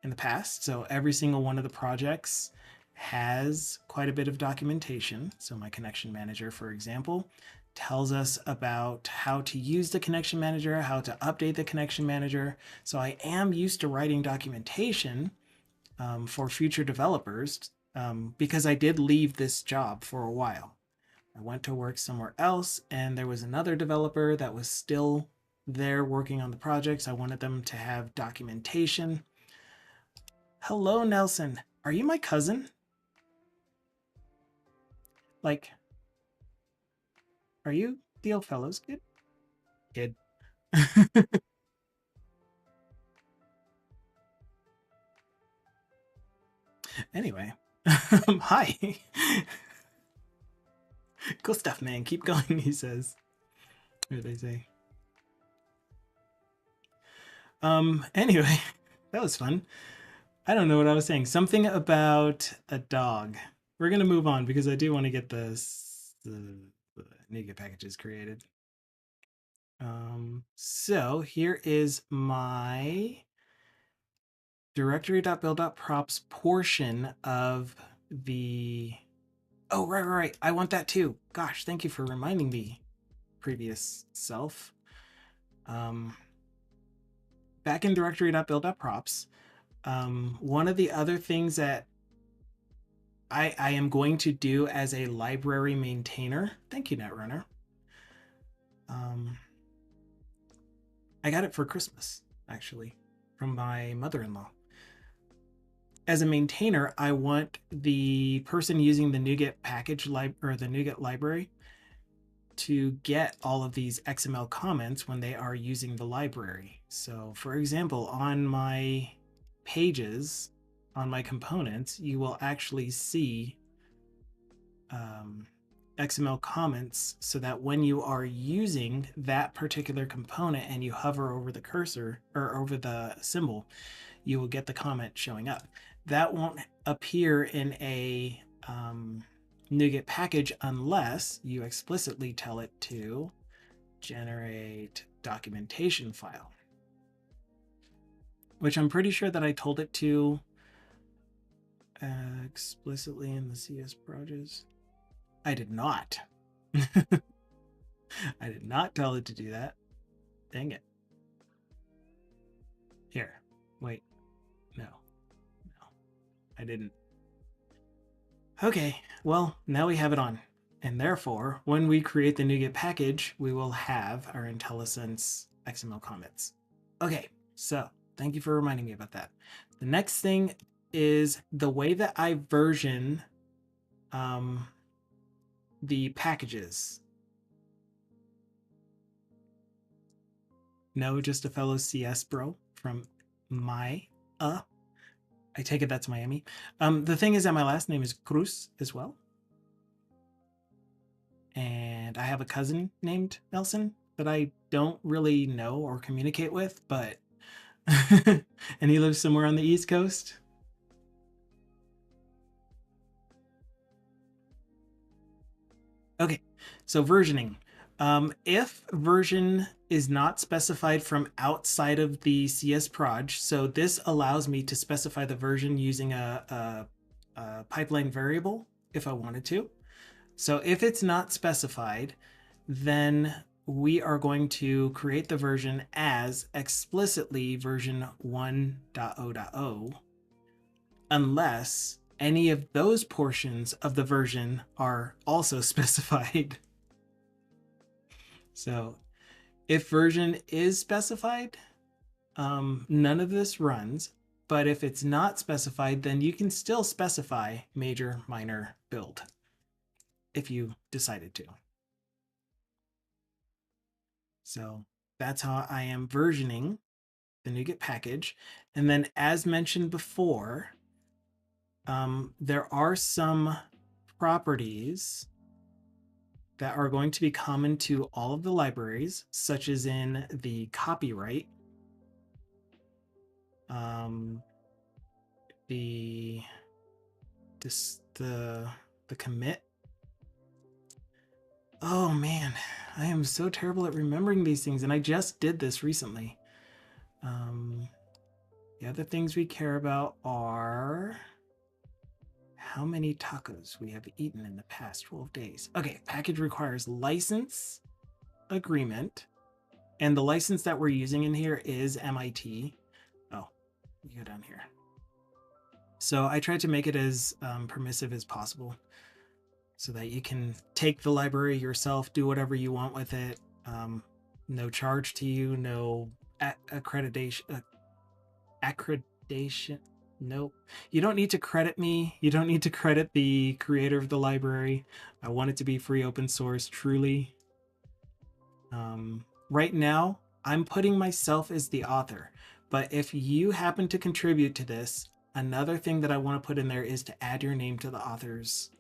Speaker 1: in the past. So every single one of the projects has quite a bit of documentation. So my connection manager, for example, tells us about how to use the connection manager, how to update the connection manager. So I am used to writing documentation for future developers because I did leave this job for a while. I went to work somewhere else, and there was another developer that was still there working on the projects. I wanted them to have documentation. Hello, Nelson. Are you my cousin? Like, are you Theo Fellows kid? Kid. Anyway, hi. Cool stuff, man. Keep going, he says. What did they say? Anyway, that was fun. I don't know what I was saying. Something about a dog. We're gonna move on because I do want to get the NuGet packages created. So here is my directory.build.props portion of the... Oh, right. I want that too. Gosh, thank you for reminding me, previous self. Back in directory.build.props, one of the other things that I am going to do as a library maintainer, thank you, Netrunner. I got it for Christmas, actually, from my mother-in-law. As a maintainer, I want the person using the NuGet package or the NuGet library to get all of these XML comments when they are using the library. So for example, on my pages, on my components, you will actually see XML comments so that when you are using that particular component and you hover over the cursor or over the symbol, you will get the comment showing up. That won't appear in a NuGet package unless you explicitly tell it to generate documentation file, which I'm pretty sure that I told it to explicitly in the CS projects. I did not. I did not tell it to do that. Dang it. Here, wait. No, I didn't. Okay, well, now we have it on. And therefore, when we create the NuGet package, we will have our IntelliSense XML comments. Okay, so thank you for reminding me about that. The next thing is the way that I version the packages. No, just a fellow CS bro from my I take it that's Miami. The thing is that my last name is Cruz as well. And I have a cousin named Nelson that I don't really know or communicate with, but and he lives somewhere on the East Coast. Okay, so versioning. If version is not specified from outside of the CS proj, so this allows me to specify the version using a pipeline variable if I wanted to. So if it's not specified, then we are going to create the version as explicitly version 1.0.0 unless any of those portions of the version are also specified. So if version is specified, none of this runs. But if it's not specified, then you can still specify major, minor, build if you decided to. So that's how I am versioning the NuGet package. And then as mentioned before, there are some properties that are going to be common to all of the libraries, such as in the copyright, the commit. Oh man, I am so terrible at remembering these things, and I just did this recently. The other things we care about are how many tacos we have eaten in the past 12 days. Okay, package requires license agreement, and the license that we're using in here is MIT. Oh, you go down here. So I tried to make it as permissive as possible so that you can take the library yourself, do whatever you want with it. No charge to you, no accreditation. Nope. You don't need to credit me. You don't need to credit the creator of the library. I want it to be free open source, truly. Right now, I'm putting myself as the author. But if you happen to contribute to this, another thing that I want to put in there is to add your name to the author's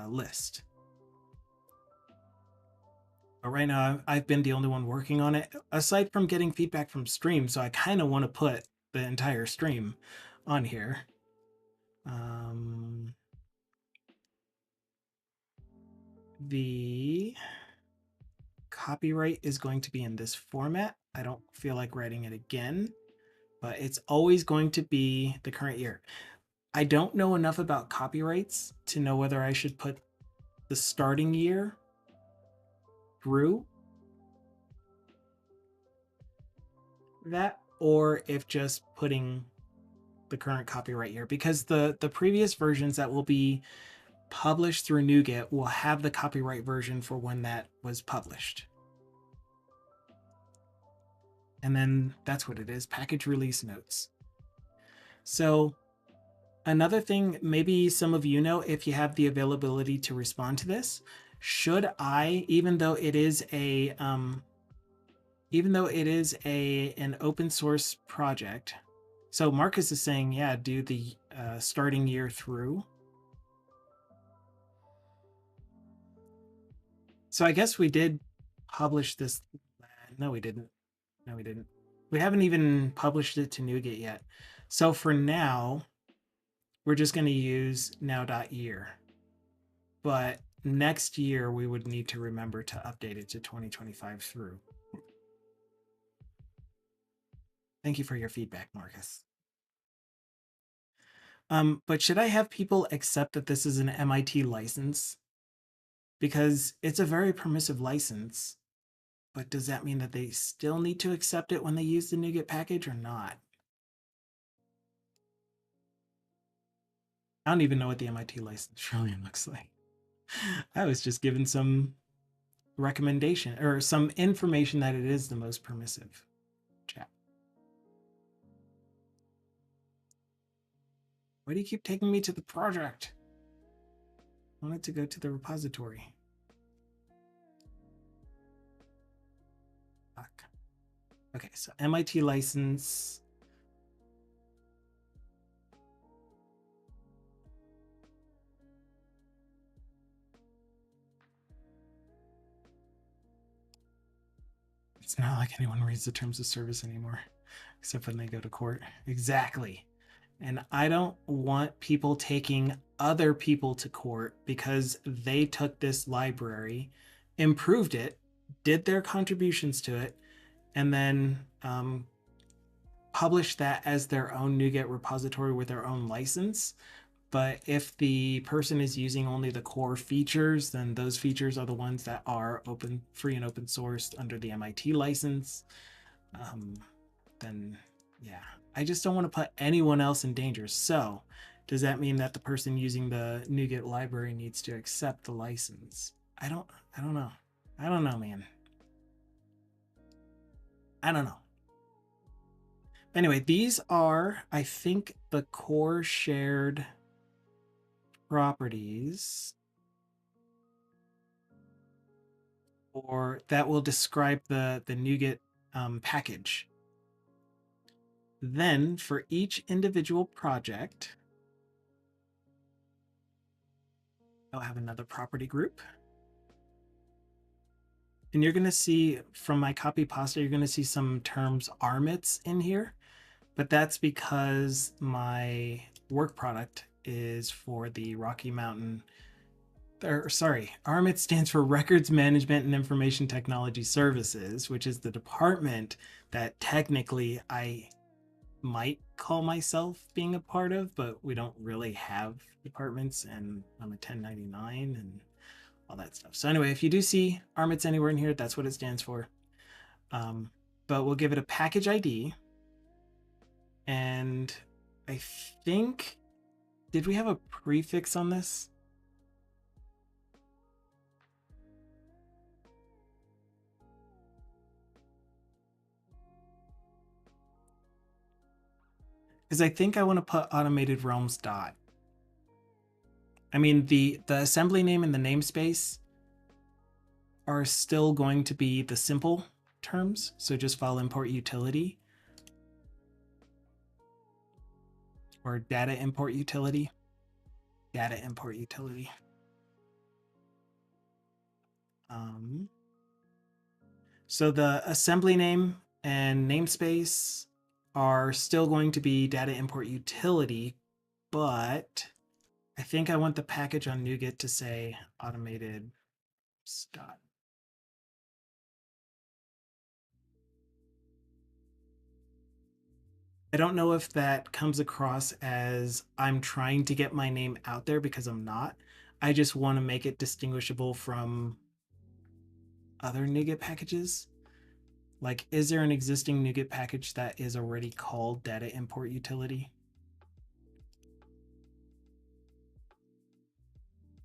Speaker 1: list. But right now, I've been the only one working on it, aside from getting feedback from stream, so I kind of want to put the entire stream on here. The copyright is going to be in this format. I don't feel like writing it again, but it's always going to be the current year. I don't know enough about copyrights to know whether I should put the starting year through that, or if just putting the current copyright year, because the previous versions that will be published through NuGet will have the copyright version for when that was published. And then that's what it is, package release notes. So another thing, maybe some of you know, if you have the availability to respond to this, should I, even though it is an open source project, so Marcus is saying, yeah, do the starting year through. So I guess we did publish this. No, we didn't. No, we didn't. We haven't even published it to NuGet yet. So for now, we're just going to use now.year. But next year, we would need to remember to update it to 2025 through. Thank you for your feedback, Marcus. But should I have people accept that this is an MIT license? Because it's a very permissive license. But does that mean that they still need to accept it when they use the NuGet package or not? I don't even know what the MIT license really looks like. I was just given some recommendation or some information that it is the most permissive. Chat. Why do you keep taking me to the project? I wanted to go to the repository. Fuck. Okay, so MIT license. It's not like anyone reads the terms of service anymore, except when they go to court. Exactly. And I don't want people taking other people to court because they took this library, improved it, did their contributions to it, and then published that as their own NuGet repository with their own license. But if the person is using only the core features, then those features are the ones that are free and open sourced under the MIT license. Then yeah, I just don't want to put anyone else in danger. So Does that mean that the person using the NuGet library needs to accept the license? I don't know. I don't know, man. I don't know. Anyway, these are, I think, the core shared properties, or that will describe the NuGet package. Then for each individual project, I'll have another property group. And you're going to see from my copy pasta, you're going to see some terms armits in here, but that's because my work product is for the Rocky Mountain, or sorry, ARMIT stands for Records Management and Information Technology Services, which is the department that technically I might call myself being a part of, but we don't really have departments, and I'm a 1099 and all that stuff. So anyway, if you do see ARMITs anywhere in here, that's what it stands for. But we'll give it a package ID. And I think, did we have a prefix on this? Because I think I want to put automated realms dot. I mean, the assembly name and the namespace are still going to be the simple terms. So just file import utility or data import utility. Data import utility. So the assembly name and namespace are still going to be data import utility, but I think I want the package on NuGet to say automated dot. I don't know if that comes across as I'm trying to get my name out there, because I'm not. I just want to make it distinguishable from other NuGet packages. Like, is there an existing NuGet package that is already called data import utility?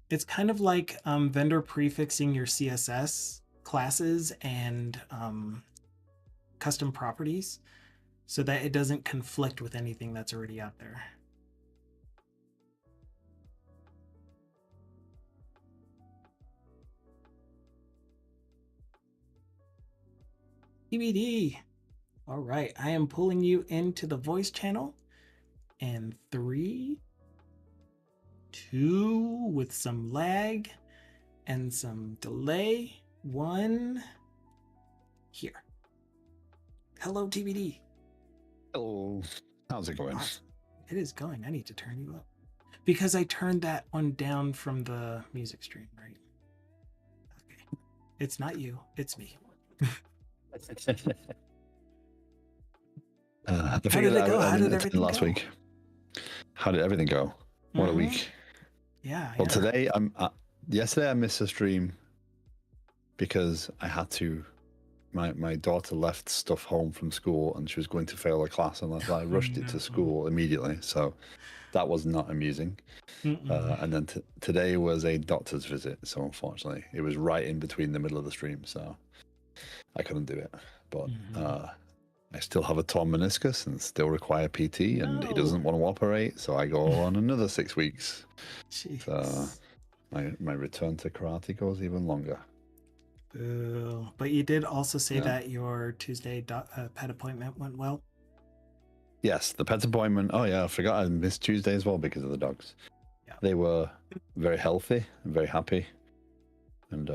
Speaker 1: It's kind of like vendor prefixing your CSS classes and custom properties so that it doesn't conflict with anything that's already out there. TBD. All right, I am pulling you into the voice channel in 3, 2, with some lag and some delay. 1, here. Hello, TBD.
Speaker 2: Hello. How's it going?
Speaker 1: Awesome. It is going. I need to turn you up because I turned that one down from the music stream, right? Okay. It's not you, it's me.
Speaker 2: I
Speaker 1: How did it go? How did
Speaker 2: attend
Speaker 1: everything
Speaker 2: last
Speaker 1: go?
Speaker 2: week. How did everything go? What a week.
Speaker 1: Yeah.
Speaker 2: Well, today yesterday I missed a stream because I had to. My daughter left stuff home from school and she was going to fail a class, and I rushed it to school immediately. So that was not amusing. And then today was a doctor's visit, so unfortunately it was right in between the middle of the stream, so I couldn't do it. But I still have a torn meniscus and still require PT, and he doesn't want to operate, so I go on another 6 weeks.
Speaker 1: Jeez.
Speaker 2: So my return to karate goes even longer.
Speaker 1: Boo. But you did also say that your Tuesday pet appointment went well.
Speaker 2: Yes, the pet appointment. Oh yeah, I forgot I missed Tuesday as well because of the dogs. Yeah. They were very healthy, very happy, and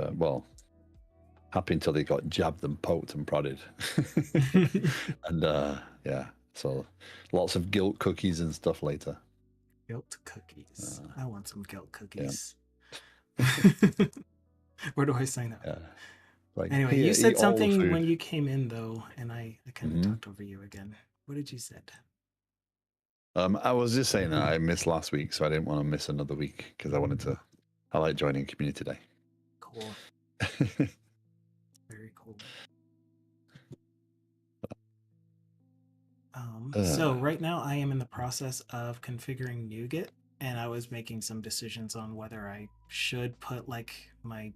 Speaker 2: happy until they got jabbed and poked and prodded. And yeah, so lots of guilt cookies and stuff later.
Speaker 1: Guilt cookies. I want some guilt cookies.
Speaker 2: Yeah.
Speaker 1: Where do I sign up?
Speaker 2: Yeah. Like,
Speaker 1: anyway, you said something when you came in though, and I kind of talked over you again. What did you say?
Speaker 2: I was just saying that I missed last week, so I didn't want to miss another week because I like joining Community Day.
Speaker 1: Cool. Very cool. So right now I am in the process of configuring NuGet and I was making some decisions on whether I should put like my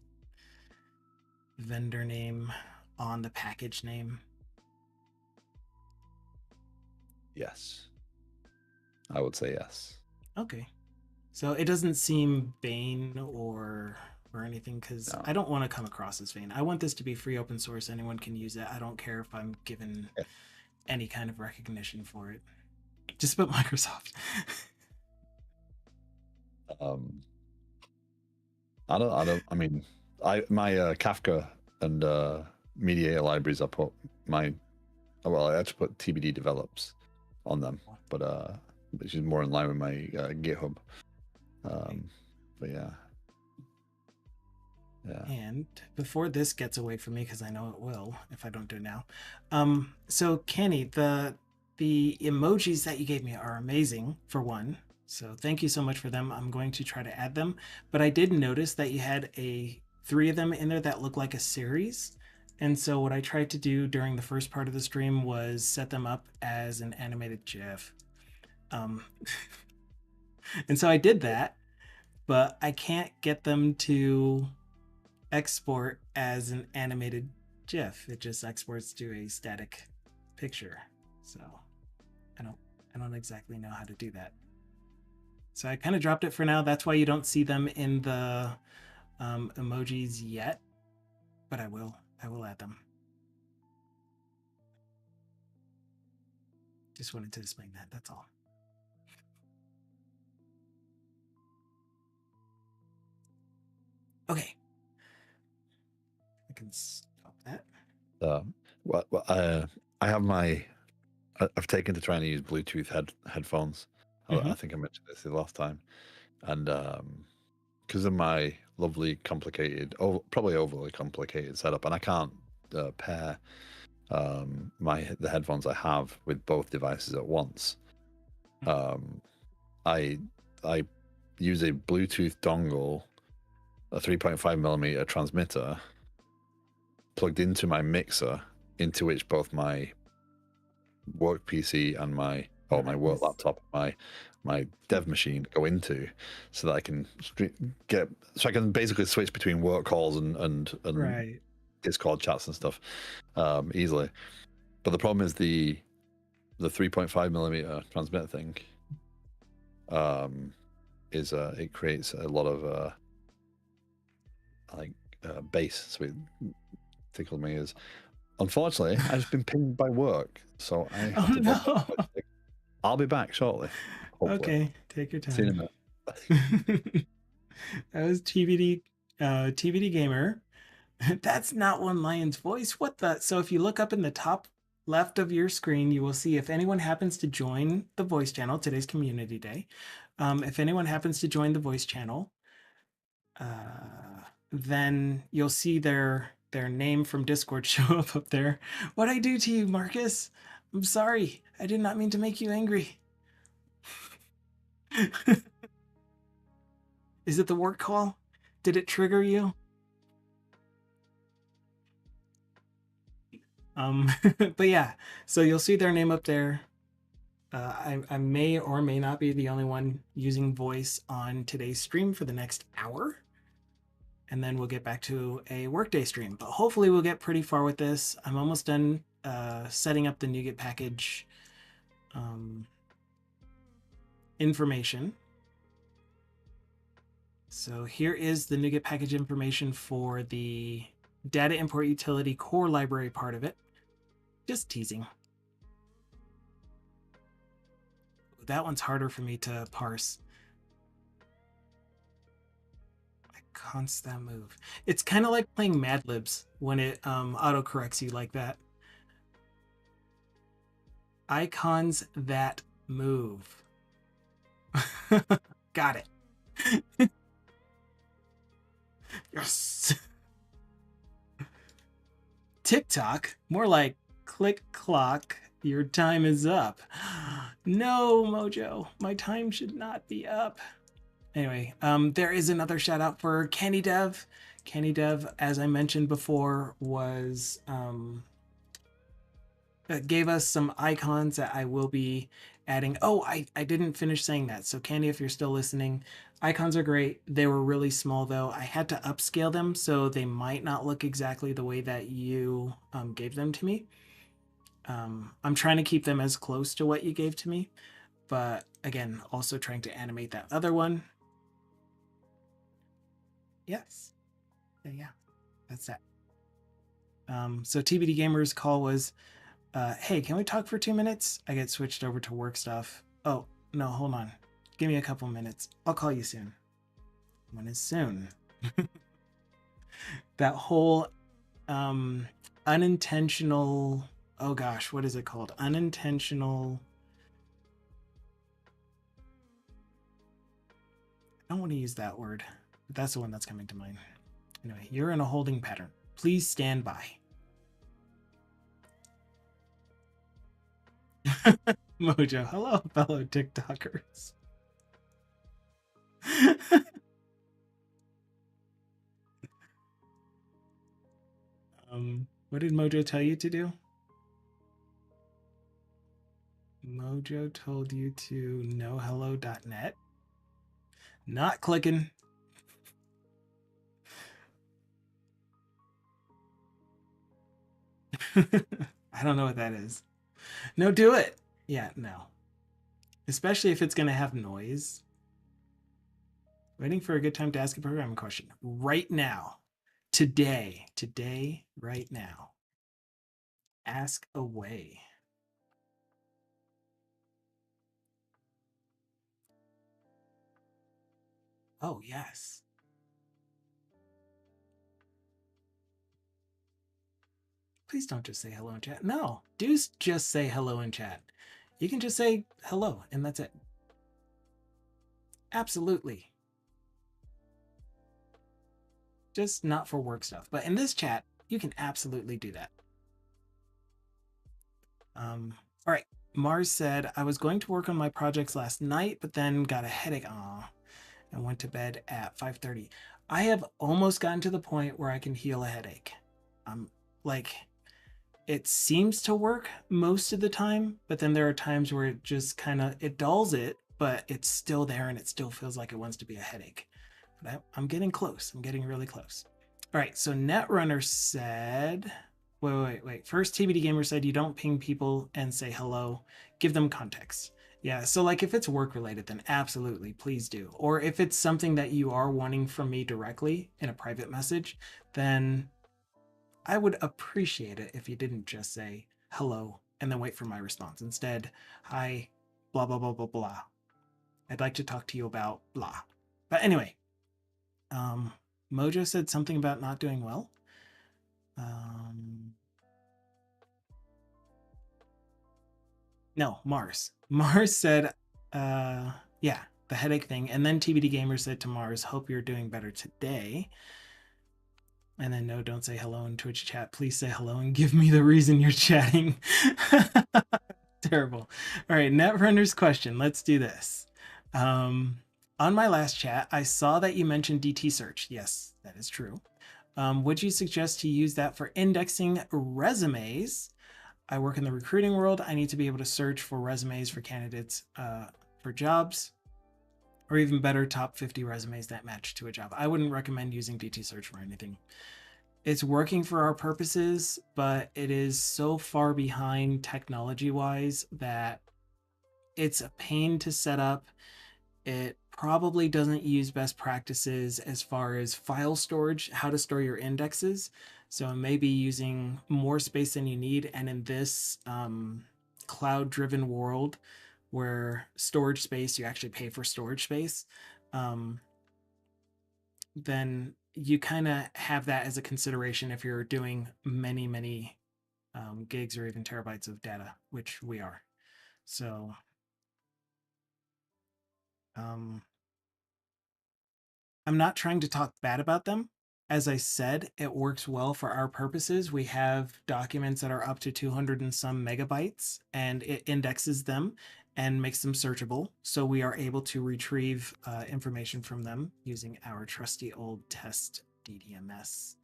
Speaker 1: vendor name on the package name.
Speaker 2: Yes. I would say yes.
Speaker 1: Okay. So it doesn't seem vain or anything, because
Speaker 2: No.
Speaker 1: I don't want to come across as vain. I want this to be free open source. Anyone can use it. I don't care if I'm given
Speaker 2: Yeah.
Speaker 1: any kind of recognition for it. Just put Microsoft.
Speaker 2: I mean, my Kafka and Mediator libraries, I actually put TBD develops on them, but which is more in line with my GitHub. But yeah.
Speaker 1: And before this gets away from me, because I know it will if I don't do it now. So Kenny, the emojis that you gave me are amazing, for one. So thank you so much for them. I'm going to try to add them. But I did notice that you had 3 of them in there that look like a series. And so what I tried to do during the first part of the stream was set them up as an animated GIF. And so I did that, but I can't get them to export as an animated GIF. It just exports to a static picture. So I don't exactly know how to do that. So I kind of dropped it for now. That's why you don't see them in the emojis yet, but I will add them. Just wanted to explain that. That's all. Okay. I can stop that.
Speaker 2: I have I've taken to trying to use Bluetooth headphones. I think I mentioned this the last time, and because of my lovely, complicated, probably overly complicated setup, and I can't pair the headphones I have with both devices at once. I use a Bluetooth dongle, a 3.5mm transmitter plugged into my mixer, into which both my work PC and my work laptop, my dev machine go into, so that I can basically switch between work calls and
Speaker 1: right.
Speaker 2: Discord chats and stuff easily. But the problem is the 3.5mm transmitter thing is it creates a lot of bass, so it tickled me. Unfortunately, I've just been pinged by work, so I have to
Speaker 1: no.
Speaker 2: I'll be back shortly. Hopefully.
Speaker 1: Okay, take your time.
Speaker 2: See you in a minute.
Speaker 1: That was TBD Gamer. That's not One Lion's voice. What the? So if you look up in the top left of your screen, you will see if anyone happens to join the voice channel. Today's community day. If anyone happens to join the voice channel, then you'll see their name from Discord show up there. What'd I do to you, Marcus? I'm sorry. I did not mean to make you angry. Is it the work call? Did it trigger you? But yeah, so you'll see their name up there. I may or may not be the only one using voice on today's stream for the next hour. And then we'll get back to a workday stream. But hopefully we'll get pretty far with this. I'm almost done setting up the NuGet package information. So here is the NuGet package information for the data import utility core library part of it. Just teasing. That one's harder for me to parse. Icons that move. It's kind of like playing Mad Libs when it autocorrects you like that. Icons that move. Got it. Yes. TikTok, more like click clock. Your time is up. No, Mojo, my time should not be up. Anyway, there is another shout out for Kenny Dev. Kenny Dev, as I mentioned before, was gave us some icons that I will be adding, oh, I didn't finish saying that. So Candy, if you're still listening, icons are great. They were really small though. I had to upscale them, so they might not look exactly the way that you gave them to me. I'm trying to keep them as close to what you gave to me, but again, also trying to animate that other one. Yes. Yeah, that's that. So TBD Gamer's call was, hey, can we talk for 2 minutes? I get switched over to work stuff. Oh, no, hold on. Give me a couple minutes. I'll call you soon. When is soon? That whole unintentional, oh gosh, what is it called? Unintentional. I don't want to use that word, but that's the one that's coming to mind. Anyway, you're in a holding pattern. Please stand by. Mojo, hello, fellow TikTokers. What did Mojo tell you to do? Mojo told you to knowhello.net. Not clicking. I don't know what that is. No, do it. Yeah, no. Especially if it's going to have noise. Waiting for a good time to ask a programming question. Right now. Today, right now. Ask away. Oh, yes. Please don't just say hello in chat. No, do just say hello in chat. You can just say hello and that's it. Absolutely. Just not for work stuff. But in this chat, you can absolutely do that. All right. Mars said, I was going to work on my projects last night, but then got a headache. And went to bed at 5:30. I have almost gotten to the point where I can heal a headache. Like, it seems to work most of the time, but then there are times where it just kind of, it dulls it, but it's still there and it still feels like it wants to be a headache. But I'm getting close. I'm getting really close. All right, so Netrunner said, wait. First, TBD Gamer said you don't ping people and say hello. Give them context. Yeah, so like if it's work related, then absolutely, please do. Or if it's something that you are wanting from me directly in a private message, then I would appreciate it if you didn't just say hello and then wait for my response. Instead, hi, blah, blah, blah, blah, blah. I'd like to talk to you about blah. But anyway, Mojo said something about not doing well. No, Mars. Mars said, yeah, the headache thing. And then TBD Gamer said to Mars, hope you're doing better today. And then no, don't say hello in Twitch chat. Please say hello and give me the reason you're chatting. Terrible. All right, Netrunner's question. Let's do this. On my last chat, I saw that you mentioned DT search. Yes, that is true. Would you suggest to use that for indexing resumes? I work in the recruiting world. I need to be able to search for resumes for candidates for jobs, or even better, top 50 resumes that match to a job. I wouldn't recommend using DT search for anything. It's working for our purposes, but it is so far behind technology wise that it's a pain to set up. It probably doesn't use best practices as far as file storage, how to store your indexes. So maybe using more space than you need. And in this cloud driven world where storage space, you actually pay for storage space, then you kind of have that as a consideration if you're doing many gigs or even terabytes of data, which we are. So I'm not trying to talk bad about them. As I said, it works well for our purposes. We have documents that are up to 200 and some megabytes, and it indexes them and makes them searchable. So we are able to retrieve information from them using our trusty old test DDMS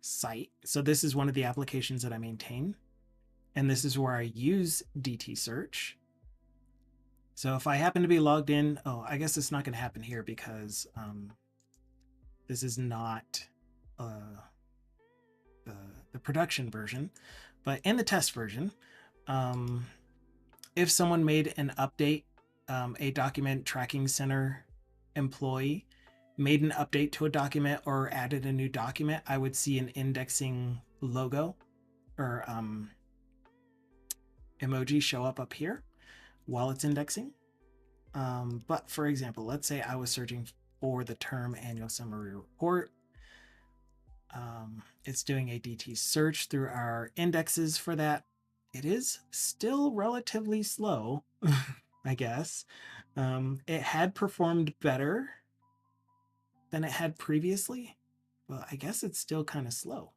Speaker 1: site. So this is one of the applications that I maintain. And this is where I use DT search. So if I happen to be logged in, oh, I guess it's not going to happen here because this is not the, the production version. But in the test version, if someone made an update, a document tracking center employee made an update to a document or added a new document, I would see an indexing logo or emoji show up here while it's indexing. But for example, let's say I was searching for the term annual summary report. It's doing a DT search through our indexes for that. It is still relatively slow, I guess. It had performed better than it had previously, but I guess it's still kind of slow.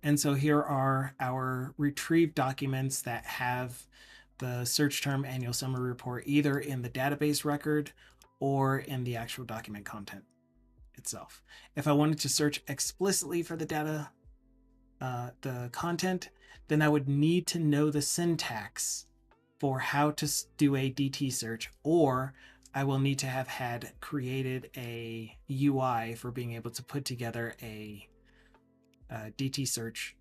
Speaker 1: And so here are our retrieved documents that have the search term annual summary report either in the database record or in the actual document content itself. If I wanted to search explicitly for the data, the content, then I would need to know the syntax for how to do a DT search, or I will need to have had created a UI for being able to put together a DT search,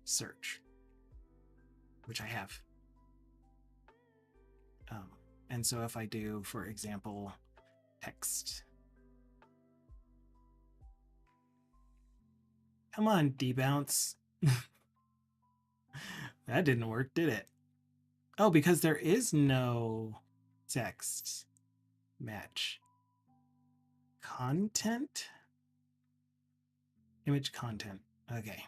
Speaker 1: which I have. And so if I do, for example, text. Come on, debounce. That didn't work, did it? Oh, because there is no text match. Content? Image content. Okay.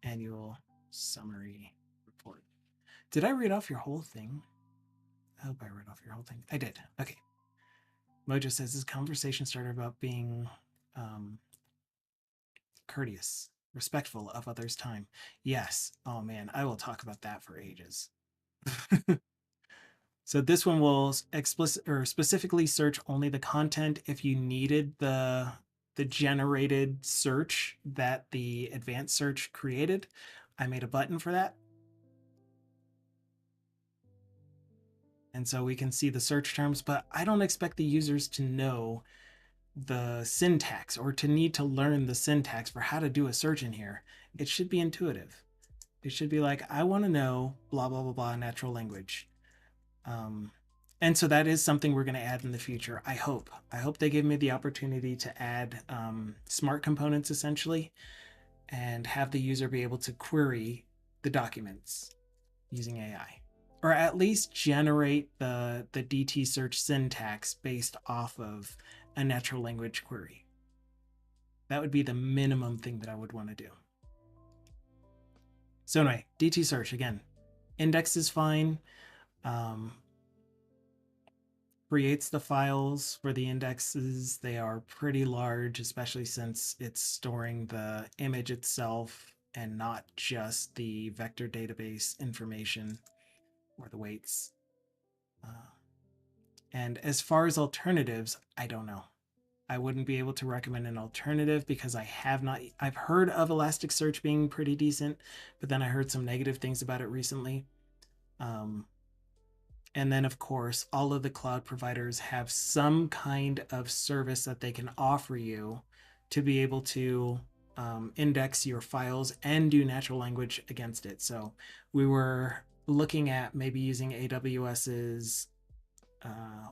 Speaker 1: Annual summary report. Did I read off your whole thing? I hope I read off your whole thing. I did. Okay. Mojo says this conversation started about being courteous, respectful of others' time. Yes. Oh man, I will talk about that for ages. So this one will explicit or specifically search only the content if you needed the generated search that the advanced search created. I made a button for that. And so we can see the search terms, but I don't expect the users to know the syntax or to need to learn the syntax for how to do a search in here. It should be intuitive. It should be like, I want to know blah, blah, blah, blah, natural language. And so that is something we're going to add in the future. I hope they give me the opportunity to add smart components essentially and have the user be able to query the documents using AI, or at least generate the DT search syntax based off of a natural language query. That would be the minimum thing that I would want to do. So anyway, DT search again, index is fine. Creates the files for the indexes. They are pretty large, especially since it's storing the image itself and not just the vector database information or the weights. And as far as alternatives, I don't know. I wouldn't be able to recommend an alternative because I've heard of Elasticsearch being pretty decent, but then I heard some negative things about it recently. And then, of course, all of the cloud providers have some kind of service that they can offer you to be able to index your files and do natural language against it. So we were looking at maybe using AWS's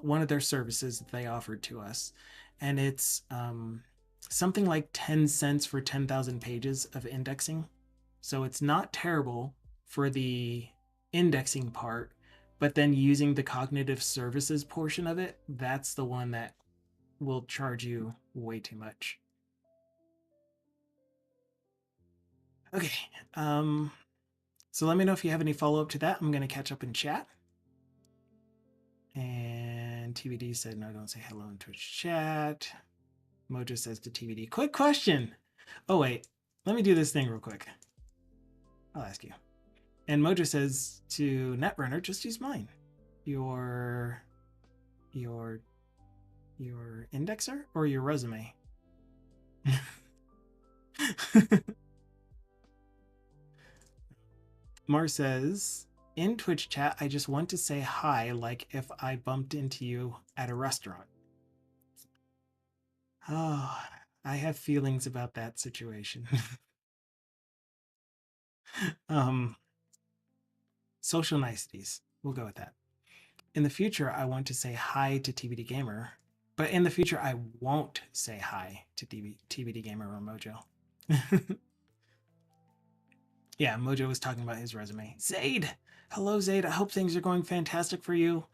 Speaker 1: one of their services that they offered to us. And it's something like 10 cents for 10,000 pages of indexing. So it's not terrible for the indexing part, but then using the cognitive services portion of it, that's the one that will charge you way too much. Okay. So let me know if you have any follow-up to that. I'm going to catch up in chat. And TBD said, no, don't say hello in Twitch chat. Mojo says to TBD, quick question. Oh, wait. Let me do this thing real quick. I'll ask you. And Mojo says to Netrunner, just use mine. Your indexer or your resume? Mar says, in Twitch chat. I just want to say hi, like if I bumped into you at a restaurant. Oh, I have feelings about that situation. um, Social niceties. We'll go with that. In the future, I want to say hi to TBD Gamer, but in the future, I won't say hi to TBD Gamer or Mojo. Yeah, Mojo was talking about his resume. Zaid! Hello, Zaid. I hope things are going fantastic for you.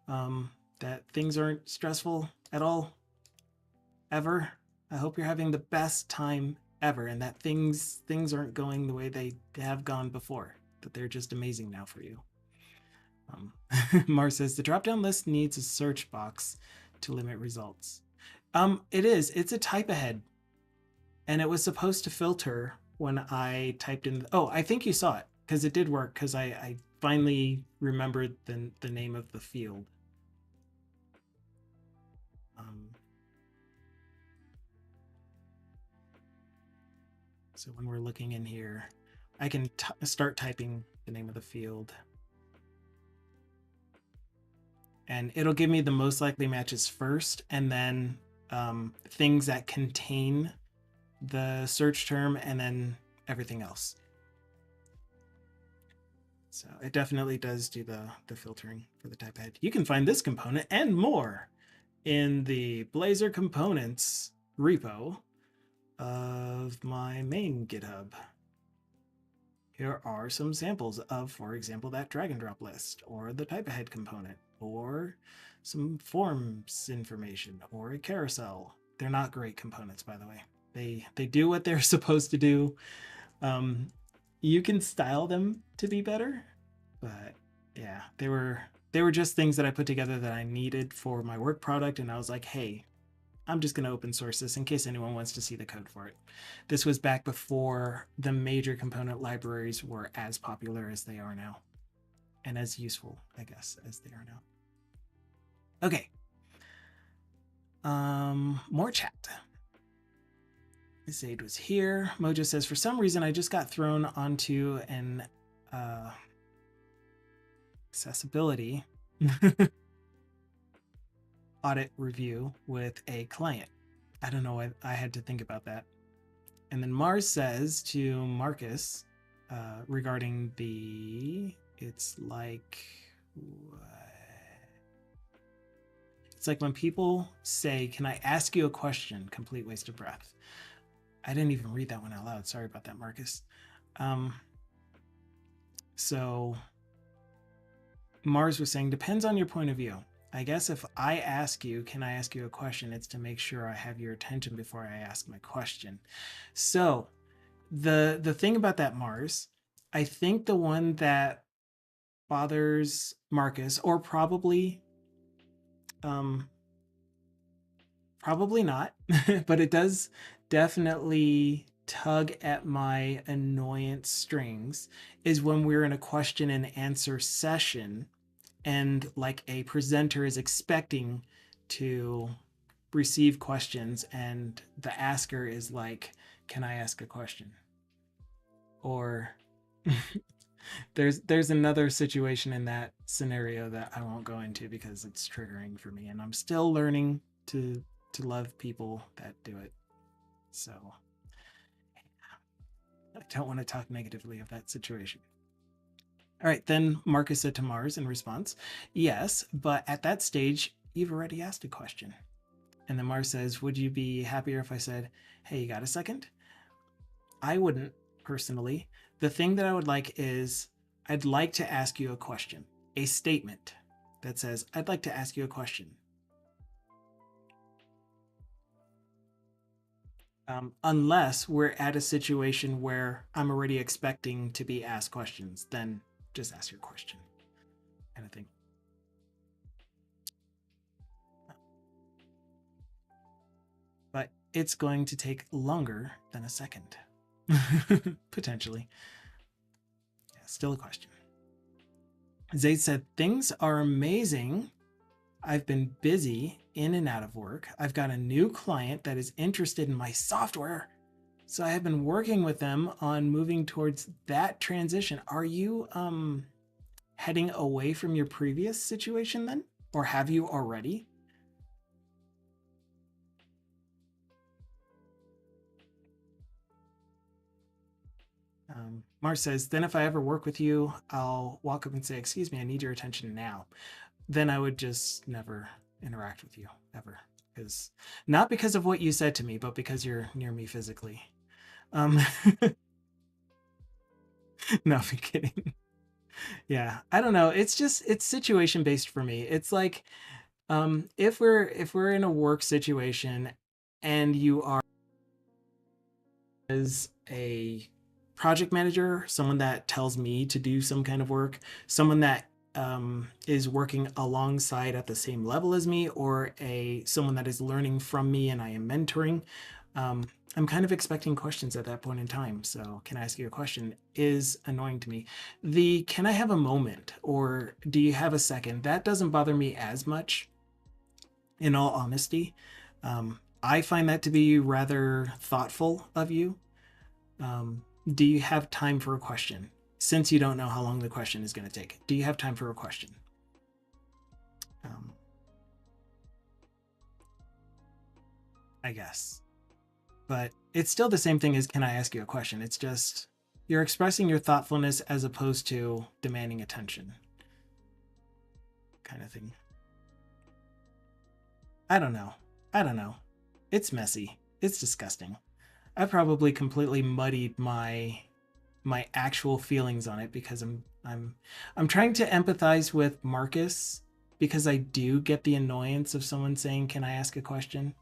Speaker 1: That things aren't stressful at all, ever. I hope you're having the best time ever, and that things aren't going the way they have gone before. That they're just amazing now for you. Mars says the drop-down list needs a search box to limit results. It is. It's a type ahead, and it was supposed to filter when I typed in. Oh, I think you saw it because it did work. Because I finally remembered the name of the field. So when we're looking in here, I can start typing the name of the field. And it'll give me the most likely matches first, and then things that contain the search term, and then everything else. So it definitely does do the filtering for the type head. You can find this component and more in the Blazor components repo of my main GitHub. Here are some samples of, for example, that drag and drop list, or the type ahead component, or some forms information, or a carousel. They're not great components, by the way. They do what they're supposed to do. You can style them to be better, but yeah, they were just things that I put together that I needed for my work product, and I was like, hey, I'm just going to open source this in case anyone wants to see the code for it. This was back before the major component libraries were as popular as they are now, and as useful, I guess, as they are now. Okay. More chat. Zaid was here. Mojo says, for some reason, I just got thrown onto an accessibility audit review with a client. I don't know. I had to think about that. And then Mars says to Marcus regarding it's like when people say, can I ask you a question? Complete waste of breath. I didn't even read that one out loud. Sorry about that, Marcus. So Mars was saying, depends on your point of view. I guess if I ask you, can I ask you a question? It's to make sure I have your attention before I ask my question. So the thing about that, Mars, I think the one that bothers Marcus, or probably not, but it does definitely tug at my annoyance strings, is when we're in a question and answer session and like a presenter is expecting to receive questions and the asker is like, can I ask a question? Or there's another situation in that scenario that I won't go into because it's triggering for me, and I'm still learning to love people that do it. So I don't want to talk negatively of that situation. All right, then Marcus said to Mars in response, yes, but at that stage, you've already asked a question. And then Mars says, would you be happier if I said, hey, you got a second? I wouldn't, personally. The thing that I would like is, I'd like to ask you a question, a statement that says, I'd like to ask you a question. Unless we're at a situation where I'm already expecting to be asked questions, then just ask your question, kind of thing. But it's going to take longer than a second, potentially. Yeah, still a question. Zaid said, things are amazing. I've been busy in and out of work. I've got a new client that is interested in my software. So I have been working with them on moving towards that transition. Are you heading away from your previous situation then? Or have you already? Mars says, then if I ever work with you, I'll walk up and say, excuse me, I need your attention now. Then I would just never interact with you ever. Because not because of what you said to me, but because you're near me physically. No, I'm kidding. Yeah, I don't know. It's situation based for me. It's like if we're in a work situation and you are as a project manager, someone that tells me to do some kind of work, someone that is working alongside at the same level as me, or someone that is learning from me and I am mentoring, I'm kind of expecting questions at that point in time. So, can I ask you a question? Is annoying to me. The can I have a moment or do you have a second? That doesn't bother me as much, in all honesty. I find that to be rather thoughtful of you. Do you have time for a question? Since you don't know how long the question is going to take, do you have time for a question? I guess. But it's still the same thing as can I ask you a question? It's just you're expressing your thoughtfulness as opposed to demanding attention. Kind of thing. I don't know. It's messy. It's disgusting. I probably completely muddied my actual feelings on it because I'm trying to empathize with Marcus because I do get the annoyance of someone saying, "Can I ask a question?"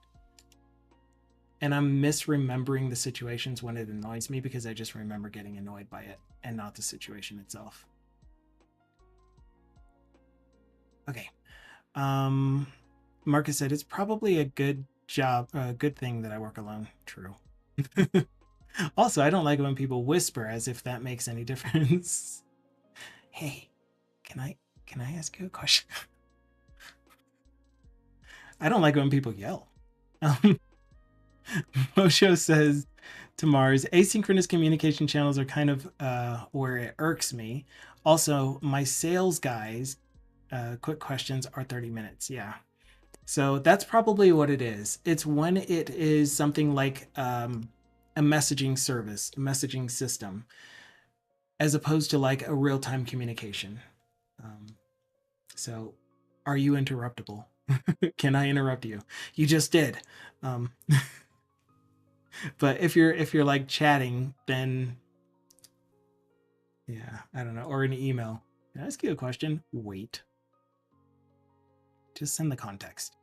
Speaker 1: And I'm misremembering the situations when it annoys me because I just remember getting annoyed by it and not the situation itself. Okay. Marcus said it's probably a good thing that I work alone. True. Also, I don't like when people whisper as if that makes any difference. Hey, can I ask you a question? I don't like when people yell. Mosho says to Mars, asynchronous communication channels are kind of where it irks me. Also, my sales guys, quick questions are 30 minutes. Yeah. So that's probably what it is. It's when it is something like a messaging service, a messaging system, as opposed to like a real-time communication. So are you interruptible? Can I interrupt you? You just did. But if you're like chatting, then yeah, I don't know, or an email. Can I ask you a question? Wait. Just send the context.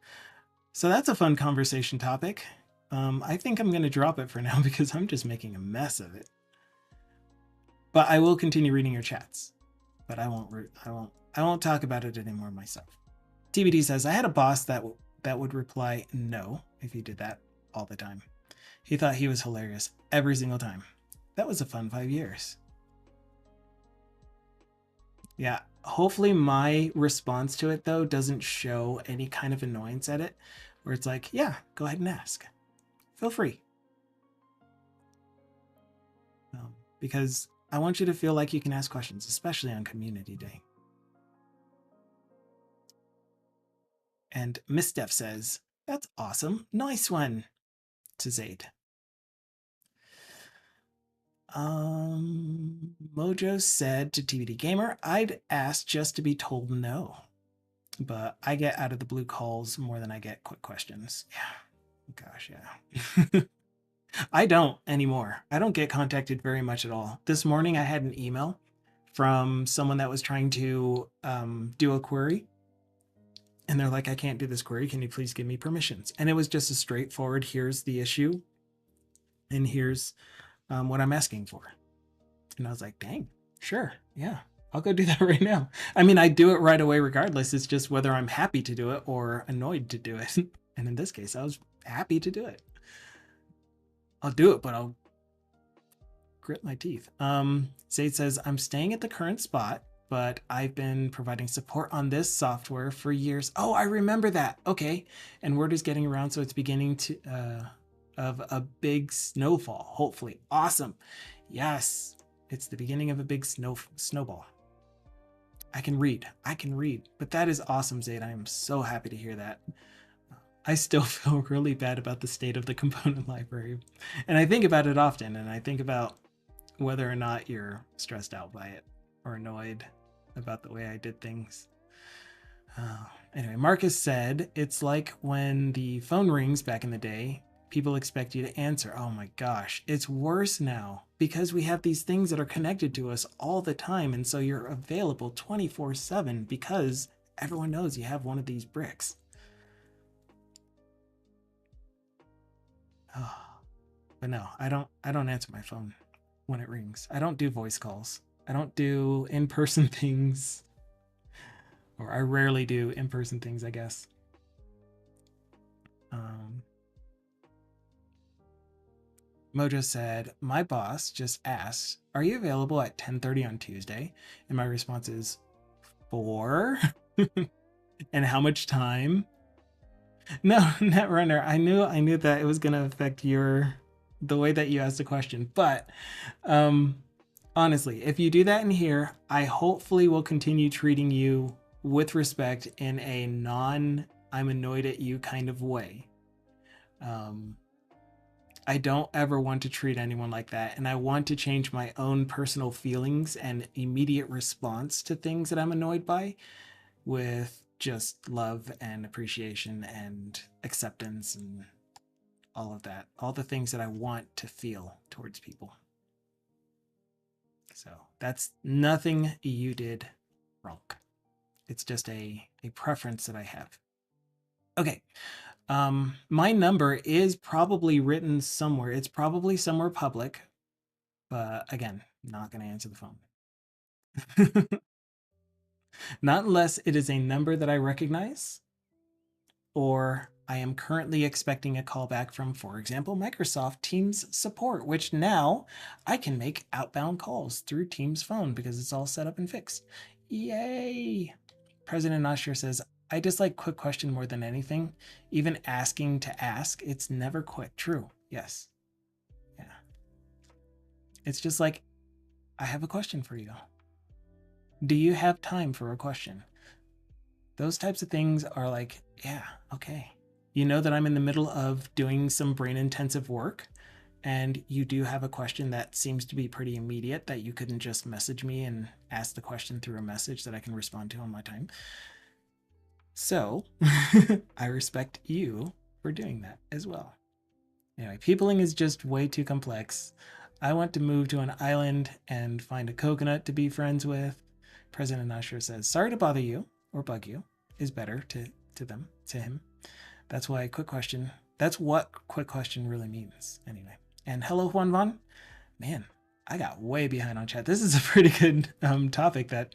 Speaker 1: So that's a fun conversation topic. I think I'm going to drop it for now because I'm just making a mess of it. But I will continue reading your chats. But I won't talk about it anymore myself. TBD says I had a boss that would reply no if he did that all the time. He thought he was hilarious every single time. That was a fun 5 years. Yeah, hopefully my response to it though doesn't show any kind of annoyance at it, where it's like, yeah, go ahead and ask. Feel free. Because I want you to feel like you can ask questions, especially on Community Day. And Miss Steph says, that's awesome. Nice one, to Zaid. Mojo said to TBD Gamer, I'd ask just to be told no. But I get out of the blue calls more than I get quick questions. Yeah. Gosh, yeah. I don't anymore. I don't get contacted very much at all. This morning I had an email from someone that was trying to do a query. And they're like, I can't do this query. Can you please give me permissions? And it was just a straightforward, here's the issue. And here's what I'm asking for. And I was like, dang, sure. Yeah, I'll go do that right now. I mean, I do it right away regardless. It's just whether I'm happy to do it or annoyed to do it. And in this case, I was happy to do it. I'll do it, but I'll grit my teeth. Zaid says, I'm staying at the current spot, but I've been providing support on this software for years. Oh, I remember that. Okay. And word is getting around, so it's beginning to of a big snowfall, hopefully. Awesome. Yes. It's the beginning of a big snowball. I can read. I can read. But that is awesome, Zaid. I am so happy to hear that. I still feel really bad about the state of the component library. And I think about it often, and I think about whether or not you're stressed out by it or annoyed about the way I did things. Anyway, Marcus said, it's like when the phone rings back in the day, people expect you to answer. Oh my gosh, it's worse now because we have these things that are connected to us all the time. And so you're available 24/7 because everyone knows you have one of these bricks. Oh, but no, I don't answer my phone when it rings. I don't do voice calls. I don't do in-person things. Or I rarely do in-person things, I guess. Mojo said, my boss just asked, are you available at 10:30 on Tuesday? And my response is, 4? And how much time? No, Netrunner, I knew that it was going to affect the way that you asked the question. But honestly, if you do that in here, I hopefully will continue treating you with respect in a I'm annoyed at you kind of way. I don't ever want to treat anyone like that, and I want to change my own personal feelings and immediate response to things that I'm annoyed by with just love and appreciation and acceptance and all of that, all the things that I want to feel towards people. So that's nothing you did wrong. It's just a preference that I have. Okay. My number is probably written somewhere. It's probably somewhere public, but again, not going to answer the phone. Not unless it is a number that I recognize, or I am currently expecting a call back from, for example, Microsoft Teams support, which now I can make outbound calls through Teams phone because it's all set up and fixed. Yay! President Nashir says, I dislike quick question more than anything. Even asking to ask, it's never quick. True. Yes. Yeah. It's just like, I have a question for you. Do you have time for a question? Those types of things are like, yeah, okay. You know that I'm in the middle of doing some brain intensive work, and you do have a question that seems to be pretty immediate that you couldn't just message me and ask the question through a message that I can respond to on my time. So I respect you for doing that as well. Anyway, peopling is just way too complex. I want to move to an island and find a coconut to be friends with. President Usher says, sorry to bother you or bug you is better to him. That's why quick question. That's what quick question really means anyway. And hello, Juan Van. Man, I got way behind on chat. This is a pretty good topic that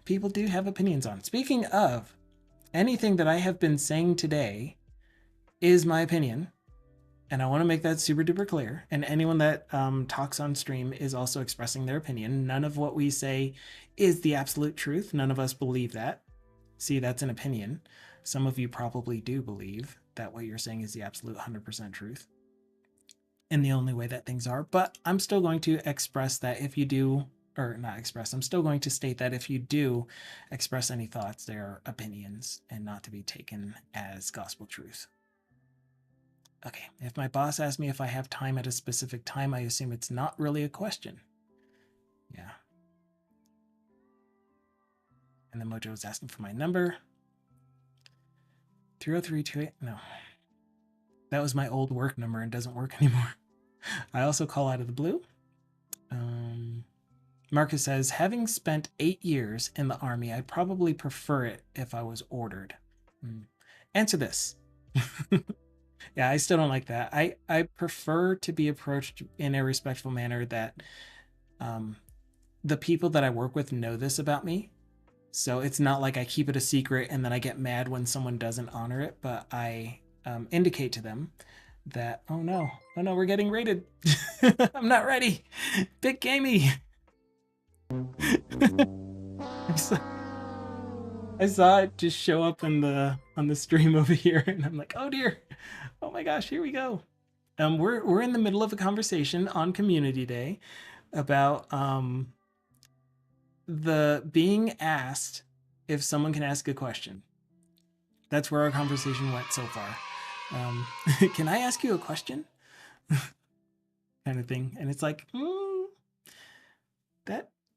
Speaker 1: people do have opinions on. Speaking of, anything that I have been saying today is my opinion, and I want to make that super duper clear. And anyone that talks on stream is also expressing their opinion. None of what we say is the absolute truth. None of us believe that. See, that's an opinion. Some of you probably do believe that what you're saying is the absolute 100% truth and the only way that things are. But I'm still going to express that if you do, or not express, I'm still going to state that if you do express any thoughts, they are opinions and not to be taken as gospel truth. Okay, if my boss asks me if I have time at a specific time, I assume it's not really a question. Yeah. And then Mojo was asking for my number. 30328, no. That was my old work number and doesn't work anymore. I also call out of the blue. Marcus says, having spent 8 years in the army, I'd probably prefer it if I was ordered. Answer this. Yeah, I still don't like that. I prefer to be approached in a respectful manner that the people that I work with know this about me. So it's not like I keep it a secret and then I get mad when someone doesn't honor it, but I indicate to them that, oh no, we're getting raided. I'm not ready. Big gamey. I saw it just show up on the stream over here, and I'm like, oh dear, oh my gosh, here we go. We're in the middle of a conversation on Community Day about the being asked if someone can ask a question. That's where our conversation went so far. Can I ask you a question? Kind of thing. And it's like,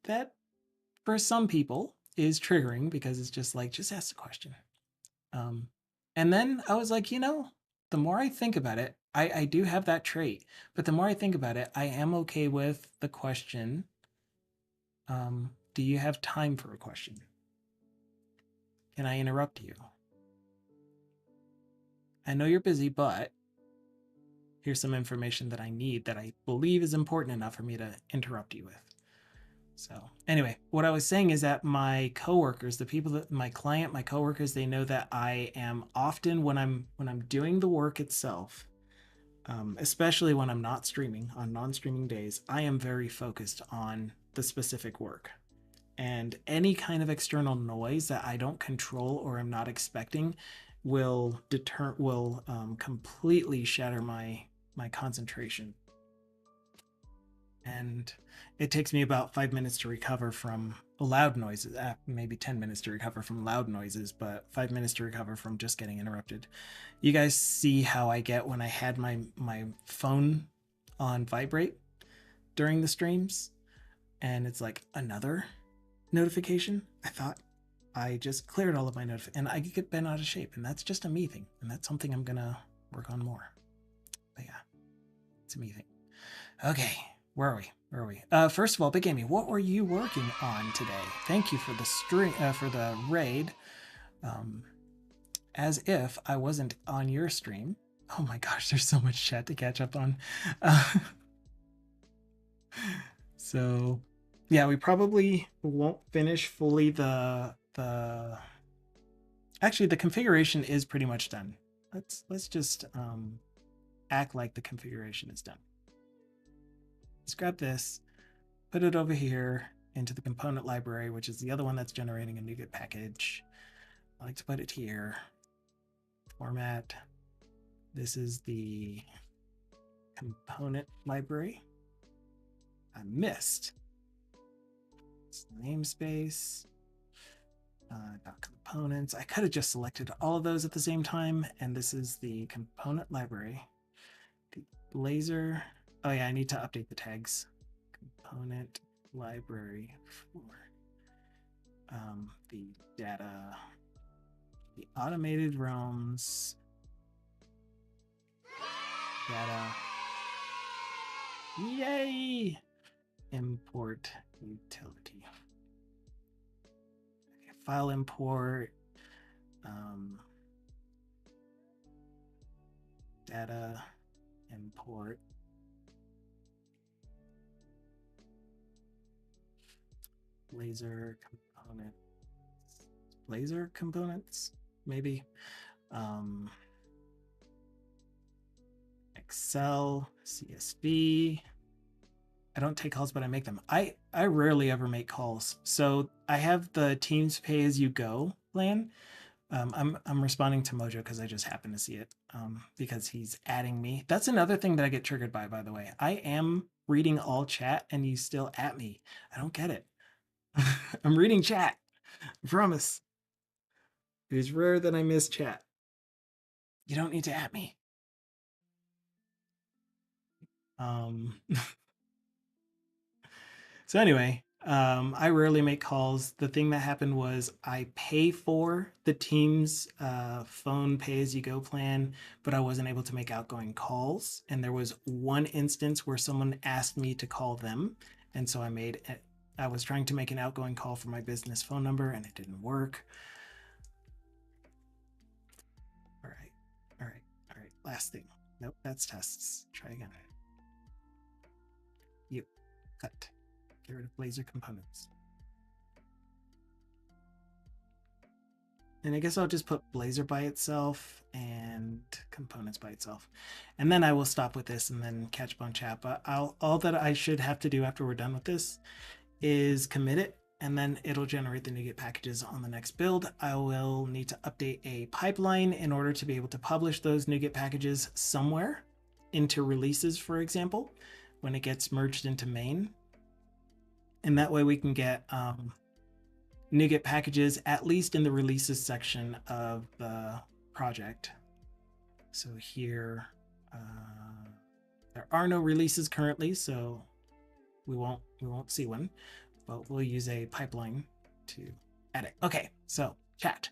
Speaker 1: that for some people is triggering because it's just like, just ask the question. And then I was like, the more I think about it, I do have that trait, but the more I think about it, I am okay with the question. Do you have time for a question? Can I interrupt you? I know you're busy, but here's some information that I need that I believe is important enough for me to interrupt you with. So anyway, what I was saying is that my coworkers, the people that my client, my coworkers, they know that I am often when I'm doing the work itself, especially when I'm not streaming on non-streaming days, I am very focused on the specific work. And any kind of external noise that I don't control or am not expecting will completely shatter my concentration. And it takes me about 5 minutes to recover from loud noises, maybe 10 minutes to recover from loud noises, but 5 minutes to recover from just getting interrupted. You guys see how I get when I had my phone on vibrate during the streams, and it's like another notification. I thought I just cleared all of my notifications, and I get bent out of shape, and that's just a me thing, and that's something I'm gonna work on more. But yeah, it's a me thing. Okay, where are we? First of all, Big Amy, what were you working on today? Thank you for the for the raid. As if I wasn't on your stream. Oh my gosh, there's so much chat to catch up on. So yeah, we probably won't finish fully actually the configuration is pretty much done. Let's just act like the configuration is done. Let's grab this, put it over here into the component library, which is the other one that's generating a NuGet package. I like to put it here. Format. This is the component library. I missed. It's namespace. Components. I could have just selected all of those at the same time, and this is the component library. The Blazor. Oh yeah, I need to update the tags. Component library for the data, the automated realms, data. Yay! Import utility. Okay, file import. Data import. Blazor component. Blazor components, maybe. Excel, CSV. I don't take calls, but I make them. I rarely ever make calls. So I have the Teams pay as you go plan. I'm responding to Mojo because I just happen to see it because he's adding me. That's another thing that I get triggered by the way. I am reading all chat and you still at me. I don't get it. I'm reading chat. I promise. It is rare that I miss chat. You don't need to at me. So anyway, I rarely make calls. The thing that happened was I pay for the Teams phone pay-as-you-go plan, but I wasn't able to make outgoing calls. And there was one instance where someone asked me to call them, and so I was trying to make an outgoing call for my business phone number, and it didn't work. All right. Last thing. Nope, that's tests. Try again. You cut. Get rid of Blazor components. And I guess I'll just put Blazor by itself and components by itself. And then I will stop with this and then catch up on chat. But all that I should have to do after we're done with this is commit it, and then it'll generate the NuGet packages on the next build. I will need to update a pipeline in order to be able to publish those NuGet packages somewhere into releases, for example, when it gets merged into main. And that way we can get NuGet packages, at least in the releases section of the project. So here, there are no releases currently, so we won't see one, but we'll use a pipeline to edit. Okay, so chat.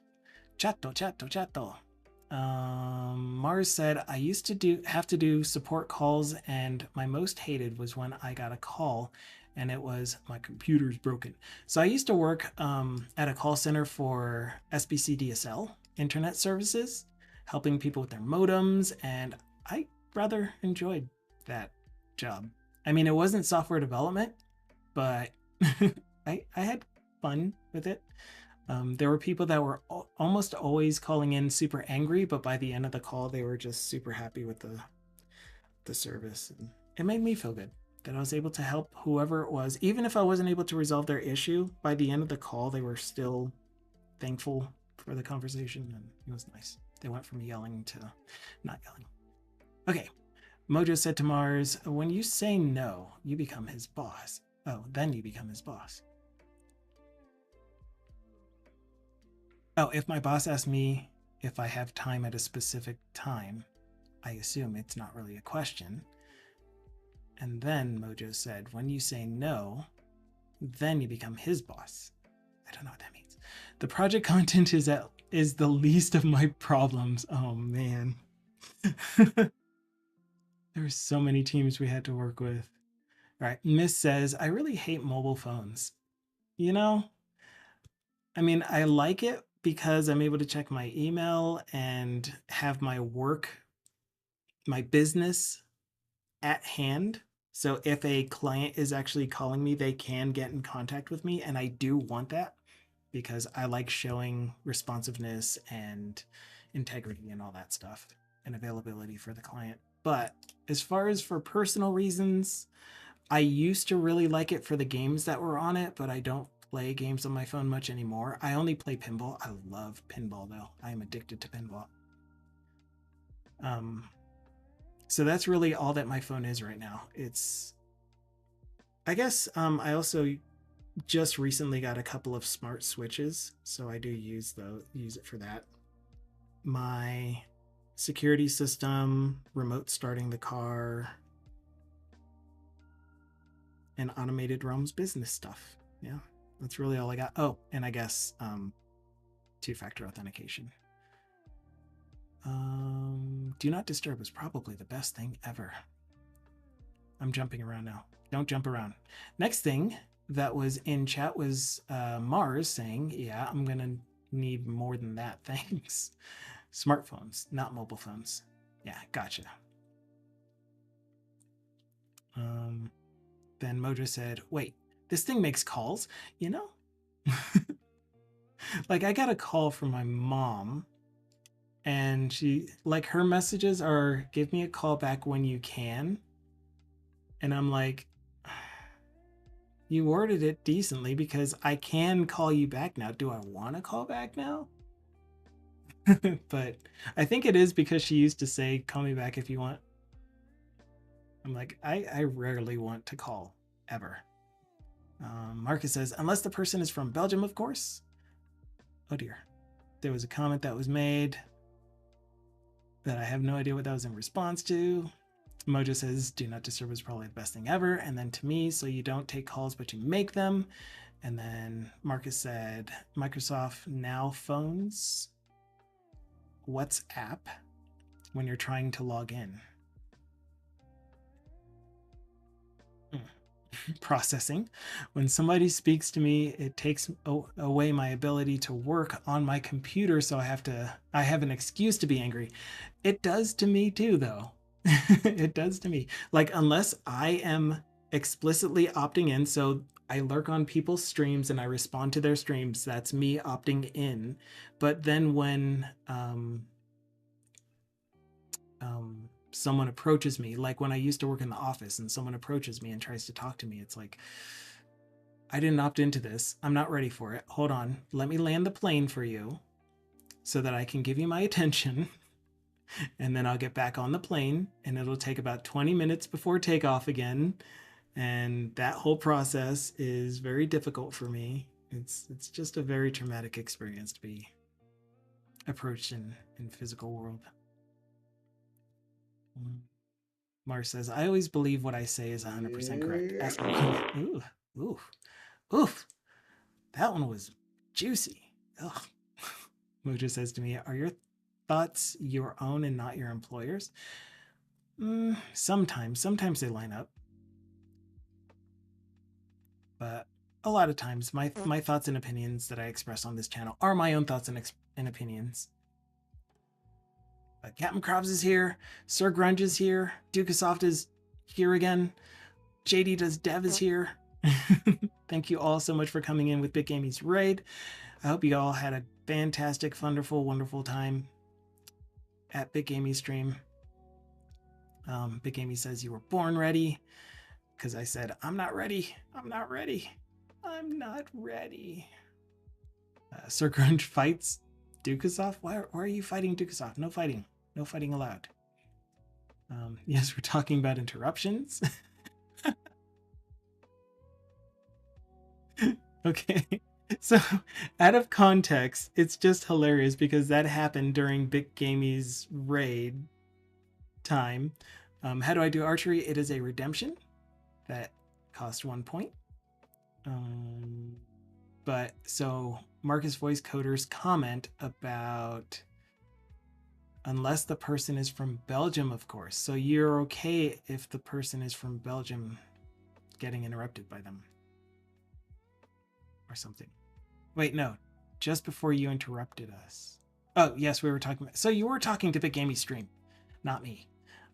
Speaker 1: Mars said, I used to have to do support calls, and my most hated was when I got a call and it was my computer's broken. So I used to work at a call center for SBC DSL internet services, helping people with their modems, and I rather enjoyed that job. I mean, it wasn't software development, but I had fun with it. There were people that were almost always calling in super angry, but by the end of the call, they were just super happy with the service. And it made me feel good that I was able to help whoever it was. Even if I wasn't able to resolve their issue, by the end of the call, they were still thankful for the conversation, and it was nice. They went from yelling to not yelling. Okay. Mojo said to Mars, when you say no, you become his boss. Oh, then you become his boss. Oh, if my boss asks me if I have time at a specific time, I assume it's not really a question. And then Mojo said, when you say no, then you become his boss. I don't know what that means. The project content is the least of my problems. Oh man. There were so many teams we had to work with. All right. Miss says, I really hate mobile phones. You know, I mean, I like it because I'm able to check my email and have my work, my business at hand. So if a client is actually calling me, they can get in contact with me. And I do want that because I like showing responsiveness and integrity and all that stuff and availability for the client. But as far as for personal reasons, I used to really like it for the games that were on it, but I don't play games on my phone much anymore. I only play pinball. I love pinball though. I am addicted to pinball. So that's really all that my phone is right now. It's, I guess, I also just recently got a couple of smart switches, so I do use it for that. My security system, remote starting the car, and automated realms business stuff. Yeah, that's really all I got. Oh, and I guess two-factor authentication. Do not disturb is probably the best thing ever. I'm jumping around now. Don't jump around. Next thing that was in chat was Mars saying, yeah, I'm going to need more than that. Thanks. Smartphones, not mobile phones. Yeah, gotcha. Then Mojo said, wait, this thing makes calls? You know? Like, I got a call from my mom, and she, like, her messages are, give me a call back when you can. And I'm like, you worded it decently because I can call you back now. Do I want to call back now? But I think it is because she used to say, call me back if you want. I'm like, I rarely want to call, ever. Marcus says, unless the person is from Belgium, of course. Oh dear. There was a comment that was made that I have no idea what that was in response to. Mojo says, do not disturb is probably the best thing ever. And then to me, so you don't take calls, but you make them. And then Marcus said, Microsoft Now phones WhatsApp when you're trying to log in. Processing. When somebody speaks to me, it takes away my ability to work on my computer, so I have an excuse to be angry. It does to me too, though. It does to me. Like, unless I am explicitly opting in, so I lurk on people's streams and I respond to their streams, that's me opting in. But then when someone approaches me, like when I used to work in the office and someone approaches me and tries to talk to me, it's like, I didn't opt into this. I'm not ready for it. Hold on. Let me land the plane for you so that I can give you my attention. And then I'll get back on the plane, and it'll take about 20 minutes before takeoff again. And that whole process is very difficult for me. It's just a very traumatic experience to be approached in physical world. Mars says, I always believe what I say is 100% correct. Ask ooh, ooh, oof. That one was juicy. Ugh. Mojo says to me, are your thoughts your own and not your employer's? Sometimes they line up. But a lot of times my thoughts and opinions that I express on this channel are my own thoughts and opinions. But Captain Krabs is here, Sir Grunge is here, Dukasoft is here again, JD Does Dev is here. Thank you all so much for coming in with Big Gamey's raid. I hope you all had a fantastic, wonderful, wonderful time at Big Gamey's stream. Big Gamey says you were born ready, because I said, I'm not ready. I'm not ready. I'm not ready. Sir Grunge fights Dukasoft. Why are you fighting Dukasoft? No fighting. No fighting allowed. Yes, we're talking about interruptions. Okay. So, out of context, it's just hilarious because that happened during Big Gamey's raid time. How do I do archery? It is a redemption that cost 1 point. But so Marcus Voice Coder's comment about unless the person is from Belgium, of course. So you're okay if the person is from Belgium getting interrupted by them or something. Wait, no, just before you interrupted us. Oh, yes, we were talking about, so you were talking to Big Gamey stream, not me.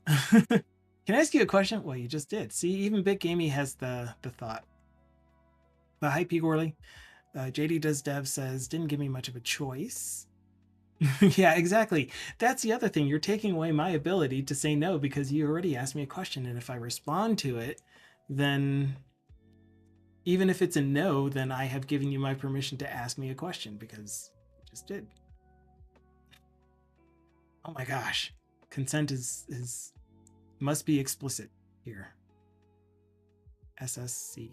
Speaker 1: Can I ask you a question? Well, you just did. See, even Big Gamey has the thought. But hi, P. Gorley. JD Does Dev says, didn't give me much of a choice. Yeah, exactly. That's the other thing. You're taking away my ability to say no because you already asked me a question. And if I respond to it, then even if it's a no, then I have given you my permission to ask me a question because you just did. Oh my gosh. Consent is must be explicit here. SSC.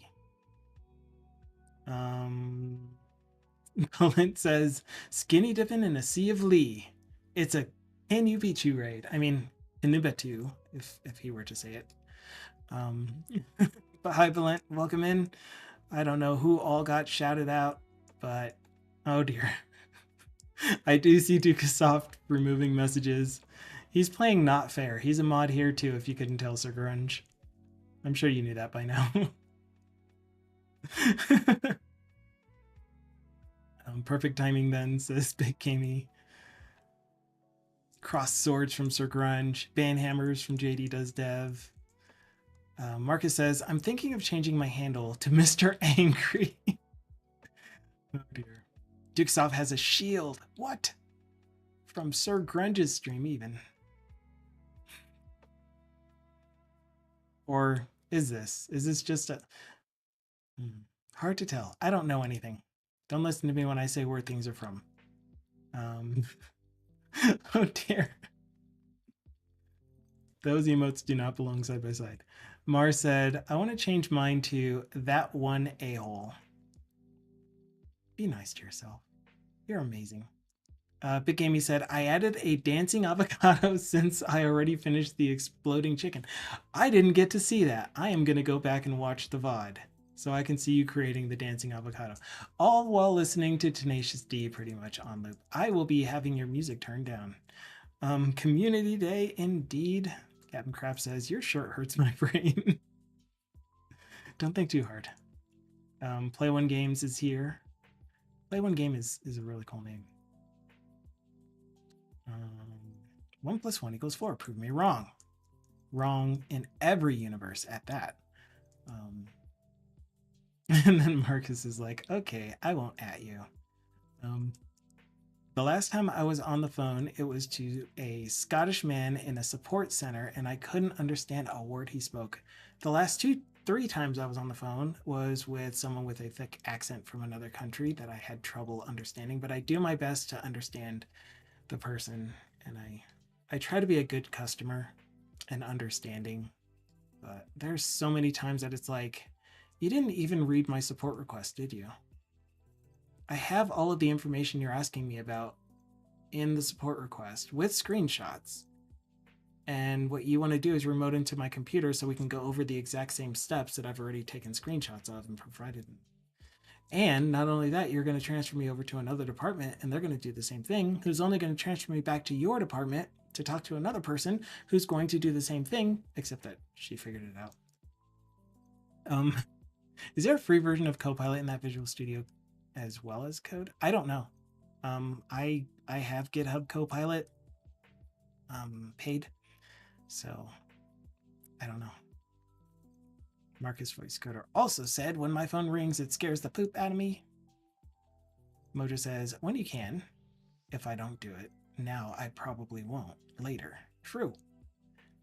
Speaker 1: Clint says, skinny dipping in a sea of Lee. It's a Kanubichu raid. I mean, Kanubetu, if he were to say it. But hi, Valent, welcome in. I don't know who all got shouted out, but oh dear. I do see Dukasoft removing messages. He's playing not fair. He's a mod here too, if you couldn't tell, Sir Grunge. I'm sure you knew that by now. Perfect timing then, says Big Gamey. Cross swords from Sir Grunge. Banhammers from JD Does Dev. Marcus says, I'm thinking of changing my handle to Mr. Angry. Oh dear. Dukesoft has a shield. What? From Sir Grunge's stream even. Or is this just a... Hard to tell. I don't know anything. Don't listen to me when I say where things are from. Oh dear. Those emotes do not belong side by side. Mar said, I want to change mine to that one a-hole. Be nice to yourself. You're amazing. Big Gamey said, I added a dancing avocado since I already finished the exploding chicken. I didn't get to see that. I am going to go back and watch the VOD so I can see you creating the dancing avocado. All while listening to Tenacious D pretty much on loop. I will be having your music turned down. Community Day, indeed. Captain Crap says, your shirt hurts my brain. Don't think too hard. Play One Games is here. Play One Game is a really cool name. 1 + 1 = 4. Prove me wrong. Wrong in every universe at that. And then Marcus is like, okay, I won't at you. The last time I was on the phone, it was to a Scottish man in a support center, and I couldn't understand a word he spoke. The last 3 times I was on the phone was with someone with a thick accent from another country that I had trouble understanding, but I do my best to understand the person, and I try to be a good customer and understanding. But there's so many times that it's like, you didn't even read my support request, did you? I have all of the information you're asking me about in the support request with screenshots. And what you want to do is remote into my computer so we can go over the exact same steps that I've already taken screenshots of and provided them. And not only that, you're going to transfer me over to another department and they're going to do the same thing, who's only going to transfer me back to your department to talk to another person who's going to do the same thing, except that she figured it out. Is there a free version of Copilot in that Visual Studio as well as Code? I don't know. I have GitHub Copilot paid, so I don't know. Marcus Voice Coder also said, when my phone rings, it scares the poop out of me. Mojo says, when you can. If I don't do it now, I probably won't later. True.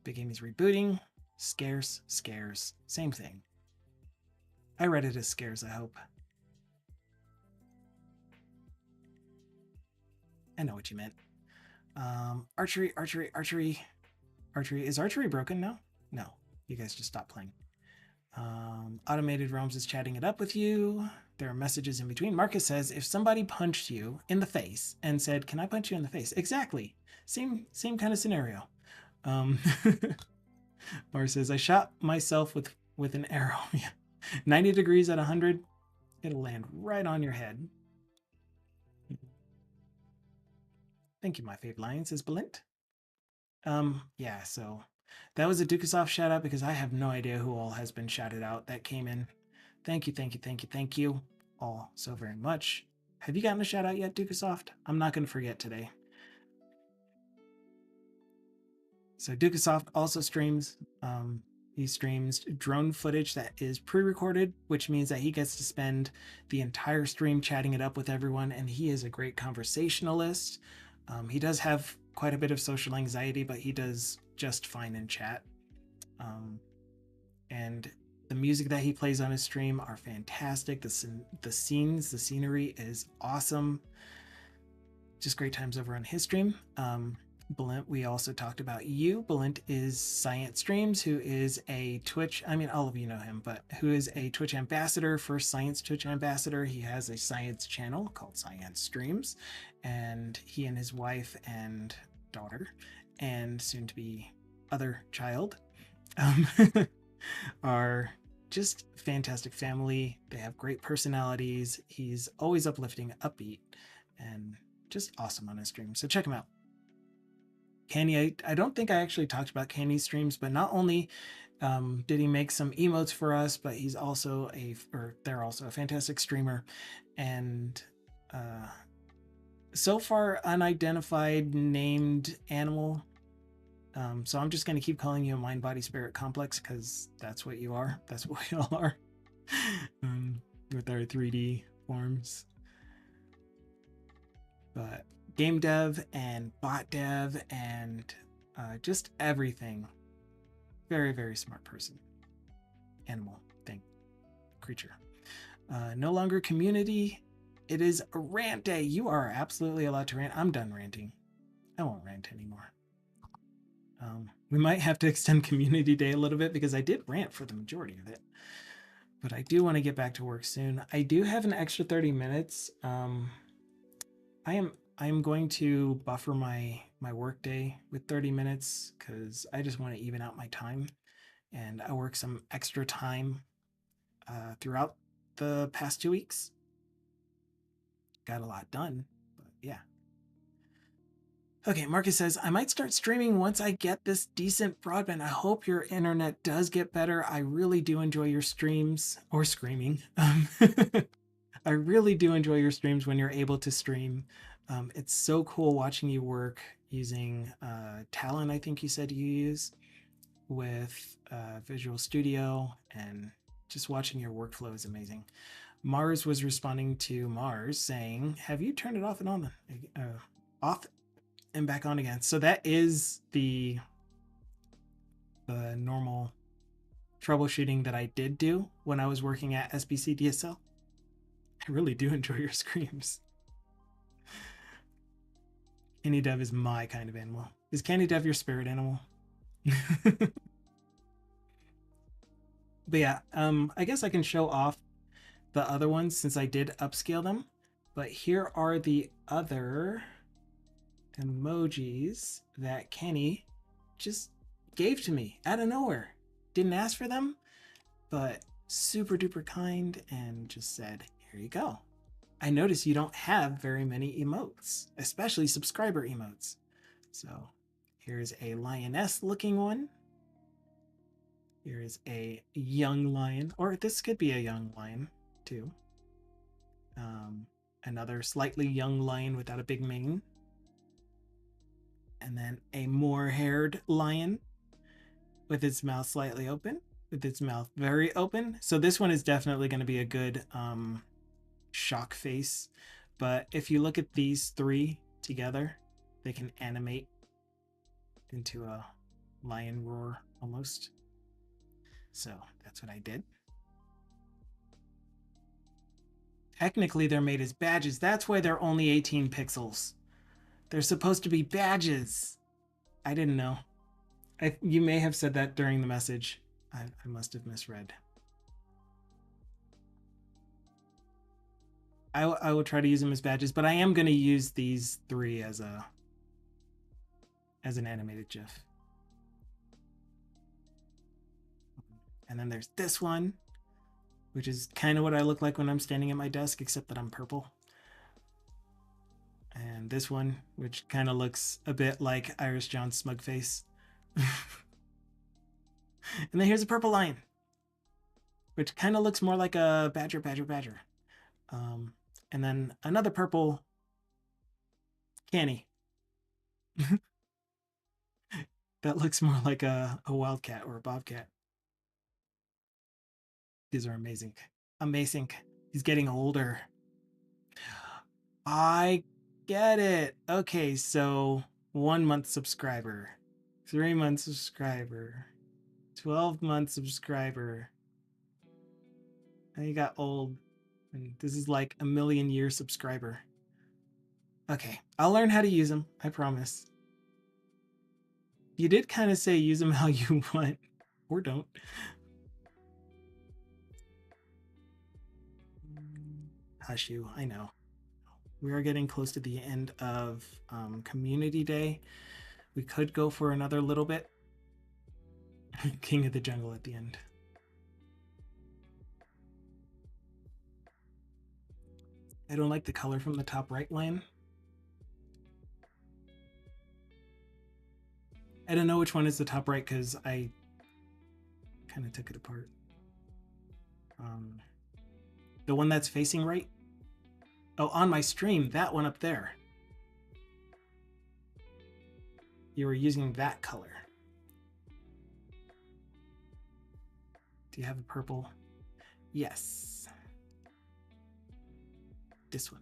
Speaker 1: Big Amy's rebooting. Scarce, scares. Same thing. I read it as scares, I hope. I know what you meant. Archery. Is archery broken now? No. You guys just stop playing. Automated Realms is chatting it up with you. There are messages in between. Marcus says, if somebody punched you in the face and said, can I punch you in the face? Exactly. Same kind of scenario. Mars says, I shot myself with an arrow. 90 degrees at 100. It'll land right on your head. Thank you, my fave lion, says Balint. Yeah, so that was a Dukasoft shout out because I have no idea who all has been shouted out that came in. Thank you all so very much. Have you gotten a shout out yet, Dukasoft? I'm not going to forget today. So Dukasoft also streams. He streams drone footage that is pre-recorded, which means that he gets to spend the entire stream chatting it up with everyone, and he is a great conversationalist. He does have quite a bit of social anxiety, but he does just fine in chat. And the music that he plays on his stream are fantastic. The scenery is awesome. Just great times over on his stream. Balint, we also talked about you. Balint is Science Streams, who is a Twitch, I mean, all of you know him, but who is a Twitch ambassador, first Science Twitch ambassador. He has a science channel called Science Streams, and he and his wife and daughter, and soon to be other child, are just fantastic family. They have great personalities. He's always uplifting, upbeat, and just awesome on his stream. So check him out. Canny, I don't think I actually talked about Canny's streams, but not only did he make some emotes for us, but he's also they're also a fantastic streamer, and so far unidentified named animal. So I'm just going to keep calling you a mind, body, spirit complex because that's what you are. That's what we all are with our 3D forms. But game dev and bot dev and just everything. Very, very smart person. Animal, thing, creature. No longer community. It is a rant day. You are absolutely allowed to rant. I'm done ranting. I won't rant anymore. We might have to extend community day a little bit because I did rant for the majority of it. But I do want to get back to work soon. I do have an extra 30 minutes. I am going to buffer my work day with 30 minutes because I just want to even out my time, and I work some extra time throughout the past 2 weeks. Got a lot done, but yeah. Okay, Marcus says, I might start streaming once I get this decent broadband. I hope your internet does get better. I really do enjoy your streams, or screaming. I really do enjoy your streams when you're able to stream. It's so cool watching you work using Talon, I think you said you use, with Visual Studio, and just watching your workflow is amazing. Mars was responding to Mars saying, have you turned it off and on? Off and back on again. So that is the normal troubleshooting that I did do when I was working at SBC DSL. I really do enjoy your screams. Candy Dev is my kind of animal. Is Candy Dev your spirit animal? But yeah, I guess I can show off the other ones since I did upscale them. But here are the other emojis that Kenny just gave to me out of nowhere. Didn't ask for them, but super duper kind and just said, here you go. I notice you don't have very many emotes, especially subscriber emotes. So here's a lioness looking one. Here is a young lion, or this could be a young lion too. Another slightly young lion without a big mane. And then a more haired lion with its mouth slightly open, with its mouth very open. So this one is definitely going to be a good shock face. But if you look at these three together, they can animate into a lion roar almost. So that's what I did. Technically, they're made as badges. That's why they're only 18 pixels. They're supposed to be badges. I didn't know. You may have said that during the message. I must have misread. I will try to use them as badges, but I am going to use these three as an animated GIF. And then there's this one, which is kind of what I look like when I'm standing at my desk, except that I'm purple. And this one, which kind of looks a bit like Iris John's smug face. And then here's a purple lion, which kind of looks more like a badger. And then another purple Canny. That looks more like a wildcat or a bobcat. These are amazing. Amazing. He's getting older. I get it. Okay, so 1 month subscriber, 3 month subscriber, 12-month subscriber. And he got old. And this is like a million-year subscriber. Okay, I'll learn how to use them. I promise. You did kind of say use them how you want, or don't. Hush you, I know. We are getting close to the end of Community Day. We could go for another little bit. King of the Jungle at the end. I don't like the color from the top right line. I don't know which one is the top right because I kind of took it apart. The one that's facing right? Oh, on my stream, that one up there. You were using that color. Do you have a purple? Yes. This one.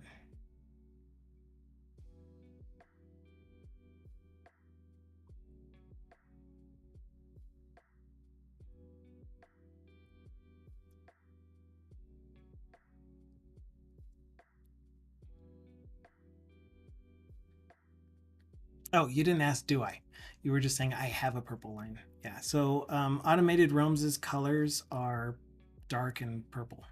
Speaker 1: Oh, you didn't ask, do I? You were just saying I have a purple line. Yeah, so Automated Realms' colors are dark and purple.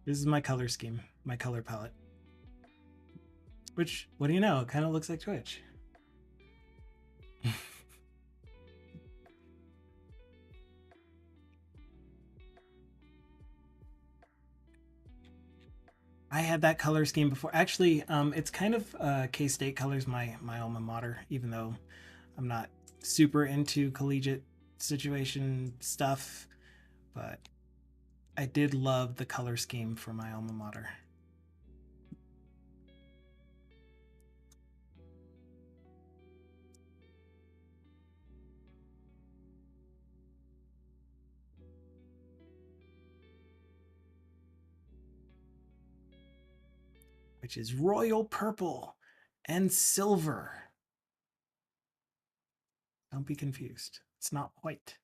Speaker 1: This is my color scheme, my color palette. Which, what do you know? It kind of looks like Twitch. I had that color scheme before. Actually, it's kind of K-State colors, my alma mater, even though I'm not super into collegiate situation stuff, but I did love the color scheme for my alma mater. Which is royal purple and silver. Don't be confused. It's not white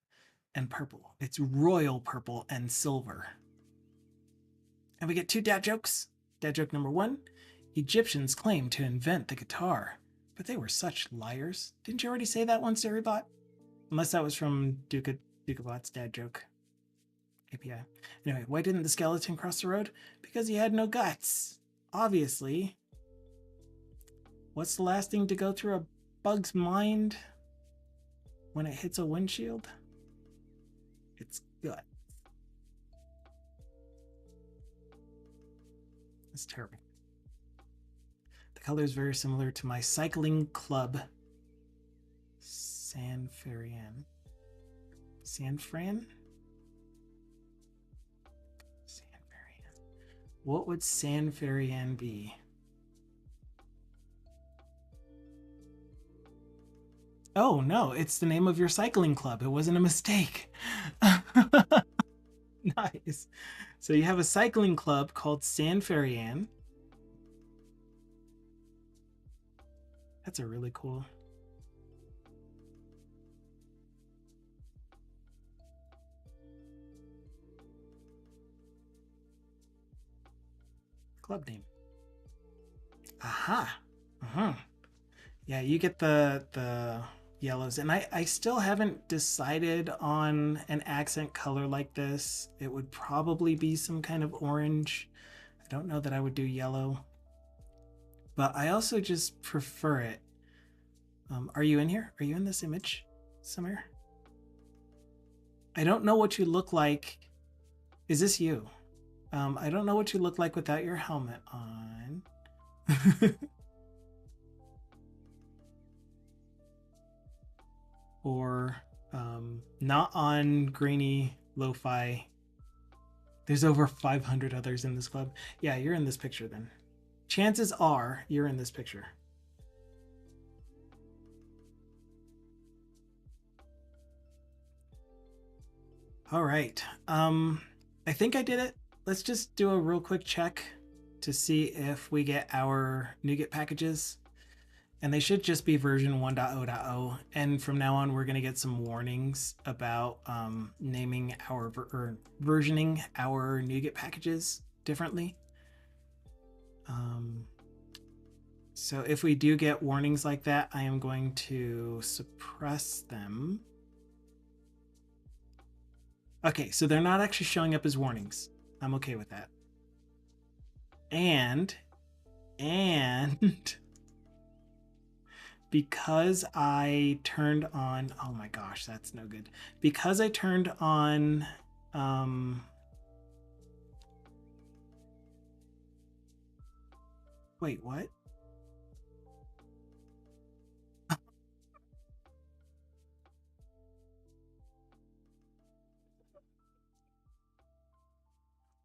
Speaker 1: and purple. It's royal purple and silver. And we get 2 dad jokes. Dad joke number 1. Egyptians claim to invent the guitar, but they were such liars. Didn't you already say that one, Seribot? Unless that was from Dukabot's dad joke. API. Anyway, why didn't the skeleton cross the road? Because he had no guts. Obviously. What's the last thing to go through a bug's mind when it hits a windshield? It's gut. It's terrible. The color is very similar to my cycling club. Sanfarian. Sanfran? Sanfarian. What would Sanfarian be? Oh, no, it's the name of your cycling club. It wasn't a mistake. Nice. So you have a cycling club called Sanfarian. That's a really cool. Club name. Aha. Yeah, you get the yellows, and I still haven't decided on an accent color like this. It would probably be some kind of orange. I don't know that I would do yellow, but I also just prefer it. Are you in here? Are you in this image somewhere? I don't know what you look like. Is this you? I don't know what you look like without your helmet on. Or not on grainy lo-fi. There's over 500 others in this club. Yeah, you're in this picture then. Chances are you're in this picture. All right. I think I did it. Let's just do a real quick check to see if we get our NuGet packages. And they should just be version 1.0.0. And from now on, we're going to get some warnings about naming our or versioning our NuGet packages differently. So if we do get warnings like that, I am going to suppress them. Okay, so they're not actually showing up as warnings. I'm okay with that. And because I turned on, oh my gosh, that's no good. Because I turned on, wait, what?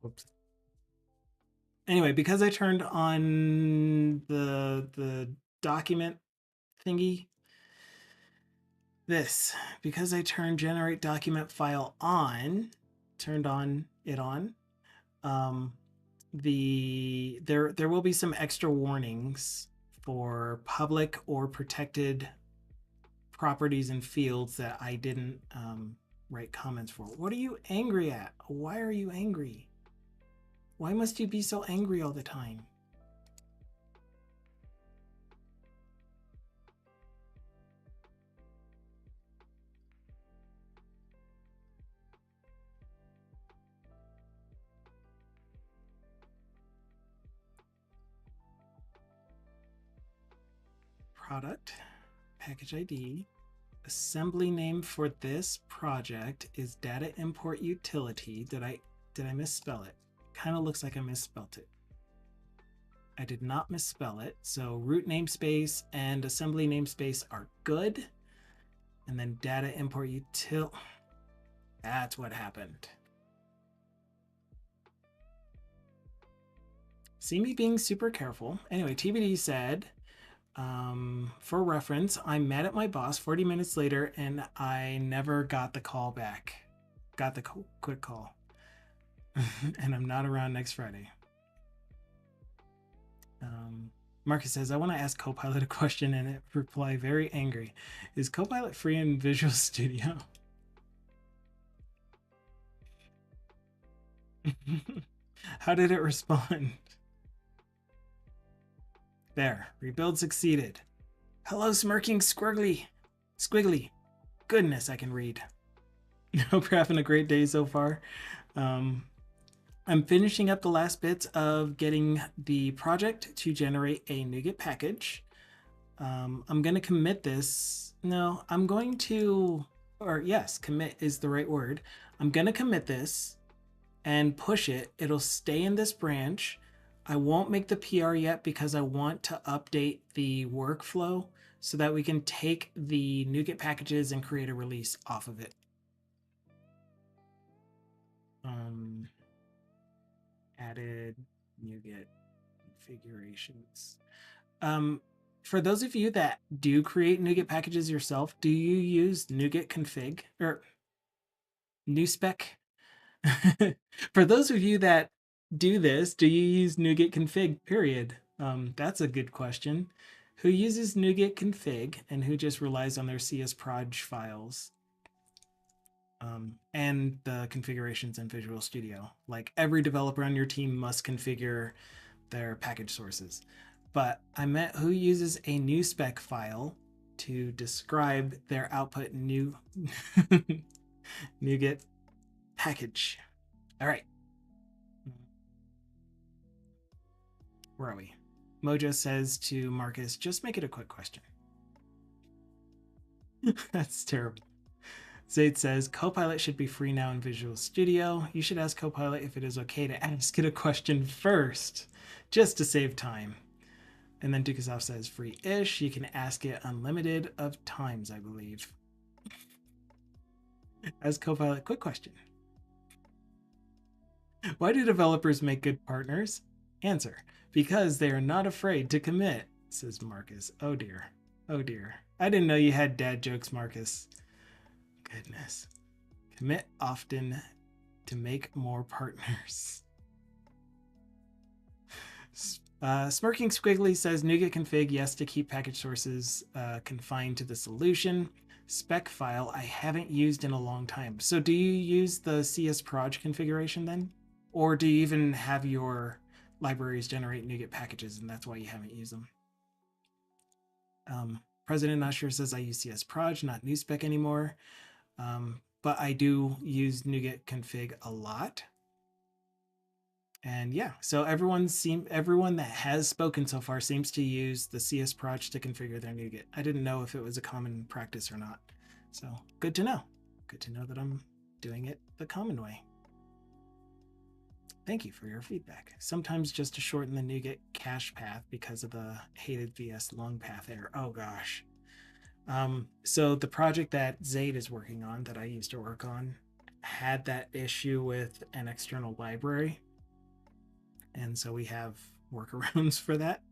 Speaker 1: Whoops. Anyway, because I turned on the document thingy, because I turned generate document file on, turned on it on, there will be some extra warnings for public or protected properties and fields that I didn't write comments for. What are you angry at? Why are you angry? Why must you be so angry all the time? Product, package ID, assembly name for this project is data import utility. Did I misspell it? Kind of looks like I misspelled it. I did not misspell it. So root namespace and assembly namespace are good. And then data import util. That's what happened. See me being super careful. Anyway, TBD said, for reference, I'm mad at my boss 40 minutes later and I never got the call back. Got the quick call. And I'm not around next Friday. Marcus says, I want to ask Copilot a question and it reply very angry. Is Copilot free in Visual Studio? How did it respond? There, rebuild succeeded. Hello, smirking squiggly. Goodness, I can read. Hope you're having a great day so far. I'm finishing up the last bits of getting the project to generate a NuGet package. I'm going to commit this. No, I'm going to, or yes, commit is the right word. I'm going to commit this and push it. It'll stay in this branch. I won't make the PR yet because I want to update the workflow so that we can take the NuGet packages and create a release off of it. Added NuGet configurations. For those of you that do create NuGet packages yourself, do you use NuGet config or NuSpec? For those of you that do this, do you use NuGet config, period? That's a good question. Who uses NuGet config and who just relies on their CS proj files? And the configurations in Visual Studio. Like every developer on your team must configure their package sources. But I meant who uses a NuSpec file to describe their output new NuGet package. All right. Where are we? Mojo says to Marcus, just make it a quick question. That's terrible. Zaid says, Copilot should be free now in Visual Studio. You should ask Copilot if it is okay to ask it a question first, just to save time. And then Dukasov says, free-ish. You can ask it unlimited of times, I believe. Ask Copilot, quick question. Why do developers make good partners? Answer, because they are not afraid to commit, says Marcus. Oh dear. Oh dear. I didn't know you had dad jokes, Marcus. Goodness. Commit often to make more partners. Smirking Squiggly says NuGet config, yes, to keep package sources confined to the solution. Spec file I haven't used in a long time. So do you use the CS proj configuration then? Or do you even have your libraries generate NuGet packages and that's why you haven't used them? President Not Sure says I use CS proj, not NuSpec anymore. But I do use NuGet config a lot. And yeah, so everyone that has spoken so far seems to use the CS proj to configure their NuGet. I didn't know if it was a common practice or not. So good to know. Good to know that I'm doing it the common way. Thank you for your feedback. Sometimes just to shorten the NuGet cache path because of the hated VS long path error. Oh gosh. So the project that Zaid is working on, that I used to work on, had that issue with an external library. And so we have workarounds for that.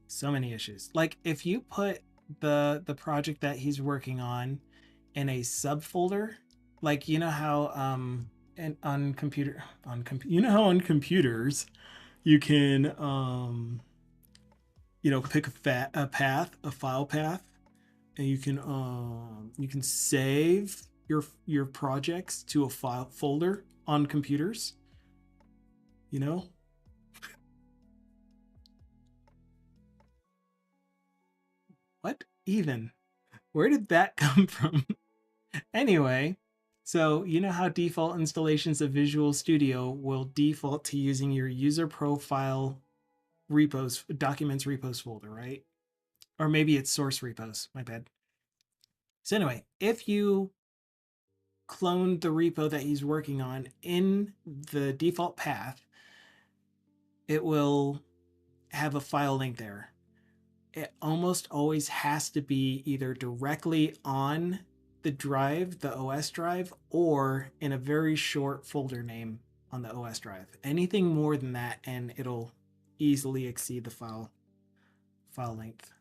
Speaker 1: So many issues. Like if you put the project that he's working on in a subfolder, like you know how on computers you can pick a file path, and you can save your projects to a file folder on computers. You know, what even? Where did that come from? Anyway, so you know how default installations of Visual Studio will default to using your user profile repos, documents repos folder, right? Or maybe it's source repos, my bad. So anyway, if you clone the repo that he's working on in the default path, it will have a file link there. It almost always has to be either directly on the drive, the OS drive, or in a very short folder name on the OS drive. Anything more than that, and it'll easily exceed the file length.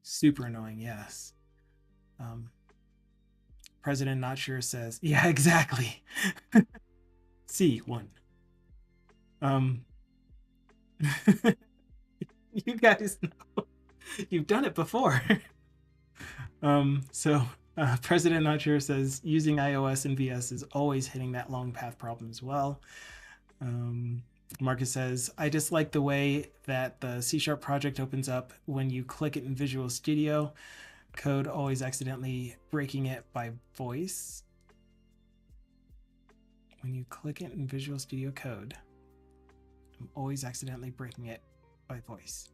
Speaker 1: Super annoying, yes. President Not Sure says, yeah, exactly. C1. You guys know. You've done it before. President Not Sure says, using iOS and VS is always hitting that long path problem as well. Marcus says, I dislike the way that the C# project opens up when you click it in Visual Studio. Code always accidentally breaking it by voice. when you click it in Visual Studio Code, I'm always accidentally breaking it by voice.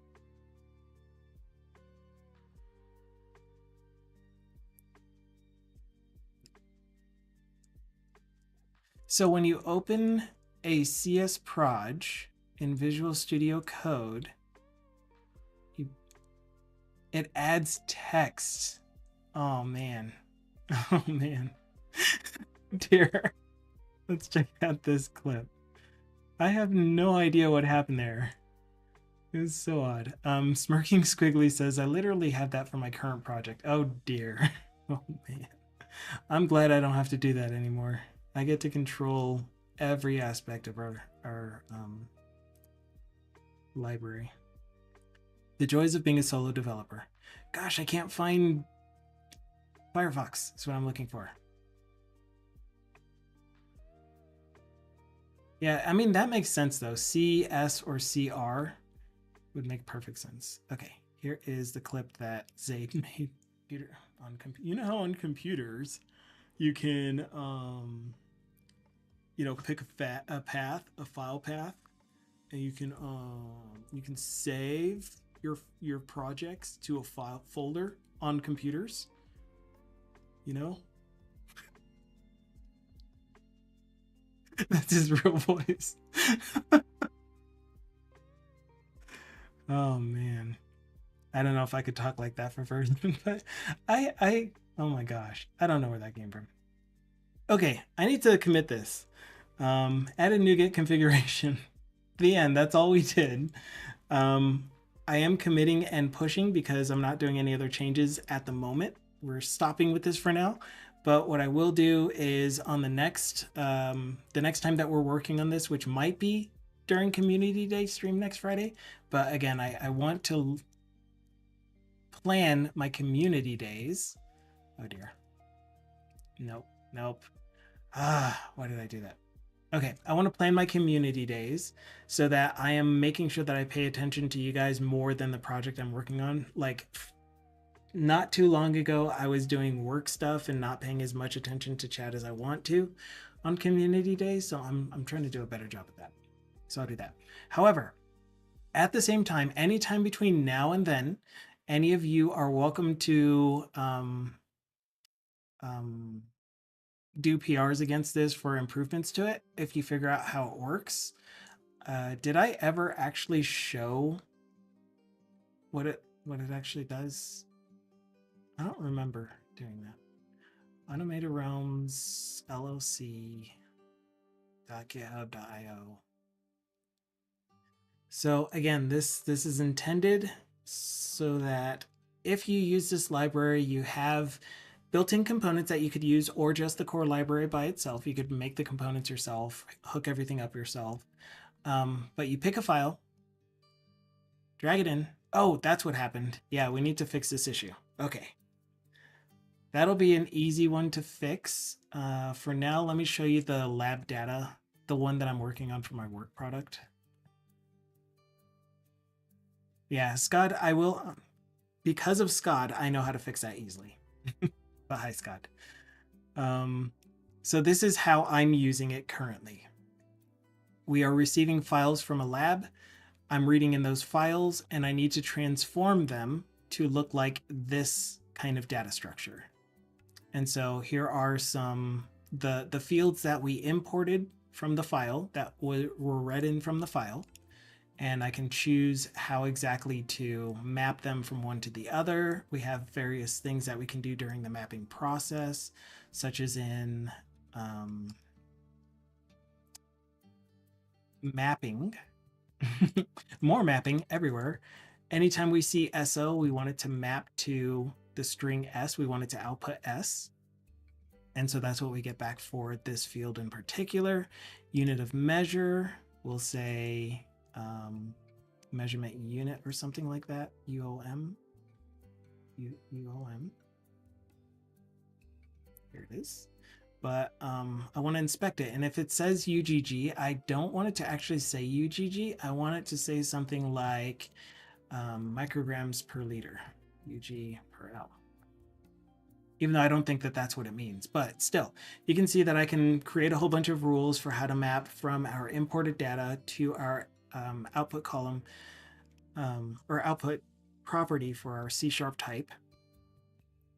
Speaker 1: So when you open a CS Proj in Visual Studio Code, it adds text. Oh man. Oh man. Dear. Let's check out this clip. I have no idea what happened there. It was so odd. Smirking Squiggly says, I literally have that for my current project. Oh dear. Oh man. I'm glad I don't have to do that anymore. I get to control every aspect of our library. The joys of being a solo developer. Gosh, I can't find Firefox. That's what I'm looking for. Yeah, I mean, that makes sense though. CS or CR would make perfect sense. Okay, here is the clip that Zaid made. You know how on computers you can, pick a path, a file path, and you can save your projects to a file folder on computers. You know, that's his real voice. Oh man, I don't know if I could talk like that for first, but oh my gosh, I don't know where that came from. Okay, I need to commit this. Add a NuGet configuration. The end. That's all we did. I am committing and pushing because I'm not doing any other changes at the moment. We're stopping with this for now. But what I will do is on the next time that we're working on this, which might be during Community Day stream next Friday. But again, I want to plan my community days. Oh dear. Nope. Why did I do that? Okay, I want to plan my community days so that I am making sure that I pay attention to you guys more than the project I'm working on. Like, not too long ago, I was doing work stuff and not paying as much attention to chat as I want to on community days. So I'm trying to do a better job at that. So I'll do that. However, at the same time, anytime between now and then, any of you are welcome to do PRs against this for improvements to it if you figure out how it works. Did I ever actually show what it actually does? I don't remember doing that. Automated Realms LLC.github.io. So again, this is intended so that if you use this library, you have built-in components that you could use, or just the core library by itself. You could make the components yourself, hook everything up yourself. But you pick a file, drag it in. Oh, that's what happened. Yeah, we need to fix this issue. Okay. That'll be an easy one to fix. For now, let me show you the lab data, the one that I'm working on for my work product. Yeah, Scott, I will, because of Scott, I know how to fix that easily. But hi, Scott. So this is how I'm using it currently. We are receiving files from a lab. I'm reading in those files, and I need to transform them to look like this kind of data structure. And so here are some the fields that we imported from the file that were read in from the file. And I can choose how exactly to map them from one to the other. We have various things that we can do during the mapping process, such as in mapping, more mapping everywhere. Anytime we see SO, we want it to map to the string S. We want it to output S. And so that's what we get back for this field in particular. Unit of measure, we'll say measurement unit or something like that. UOM. UOM. Here it is. But I want to inspect it. And if it says UGG, I don't want it to actually say UGG. I want it to say something like micrograms per liter, UG per L. even though I don't think that that's what it means. But still, you can see that I can create a whole bunch of rules for how to map from our imported data to our output column or output property for our C# type.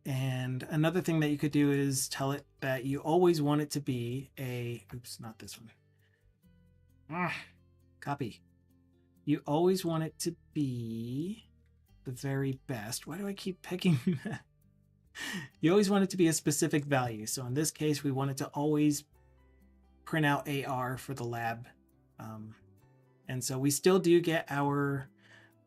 Speaker 1: And another thing that you could do is tell it that you always want it to be a, oops, not this one. Copy. You always want it to be the very best. Why do I keep picking that? You always want it to be a specific value. So in this case, we want it to always print out AR for the lab. And so we still do get our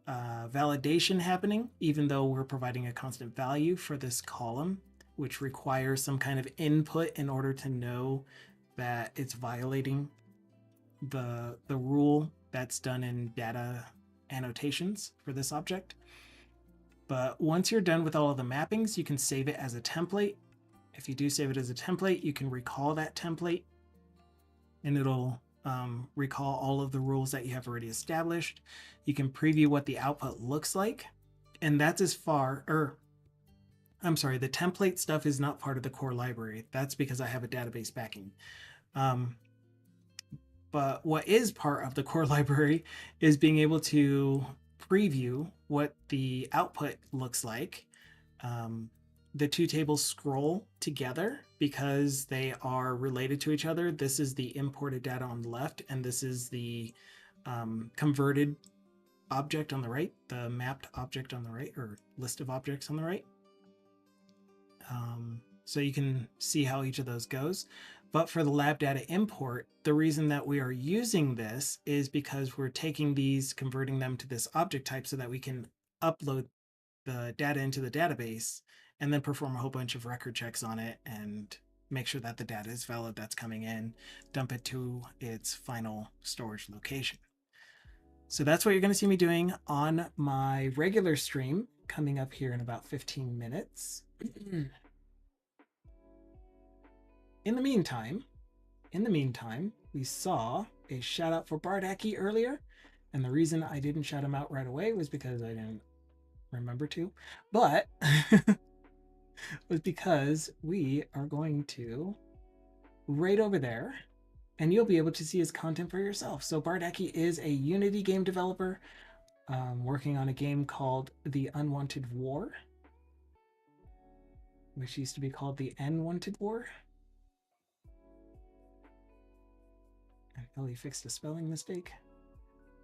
Speaker 1: validation happening, even though we're providing a constant value for this column, which requires some kind of input in order to know that it's violating the rule that's done in data annotations for this object. But once you're done with all of the mappings, you can save it as a template. If you do save it as a template, you can recall that template, and it'll recall all of the rules that you have already established. You can preview what the output looks like, and that's as far, or I'm sorry, the template stuff is not part of the core library. That's because I have a database backing. But what is part of the core library is being able to preview what the output looks like. The two tables scroll together because they are related to each other. This is the imported data on the left, and this is the converted object on the right, the mapped object on the right, or list of objects on the right. So you can see how each of those goes. But for the lab data import, the reason that we are using this is because we're taking these, converting them to this object type so that we can upload the data into the database and then perform a whole bunch of record checks on it and make sure that the data is valid that's coming in, dump it to its final storage location. So that's what you're going to see me doing on my regular stream coming up here in about 15 minutes. In the meantime, we saw a shout out for Bardaki earlier, and the reason I didn't shout him out right away was because I didn't remember to, but was because we are going to right over there, and you'll be able to see his content for yourself. So Bardaki is a Unity game developer working on a game called The Unwanted War, which used to be called The Unwanted War. Until he fixed a spelling mistake.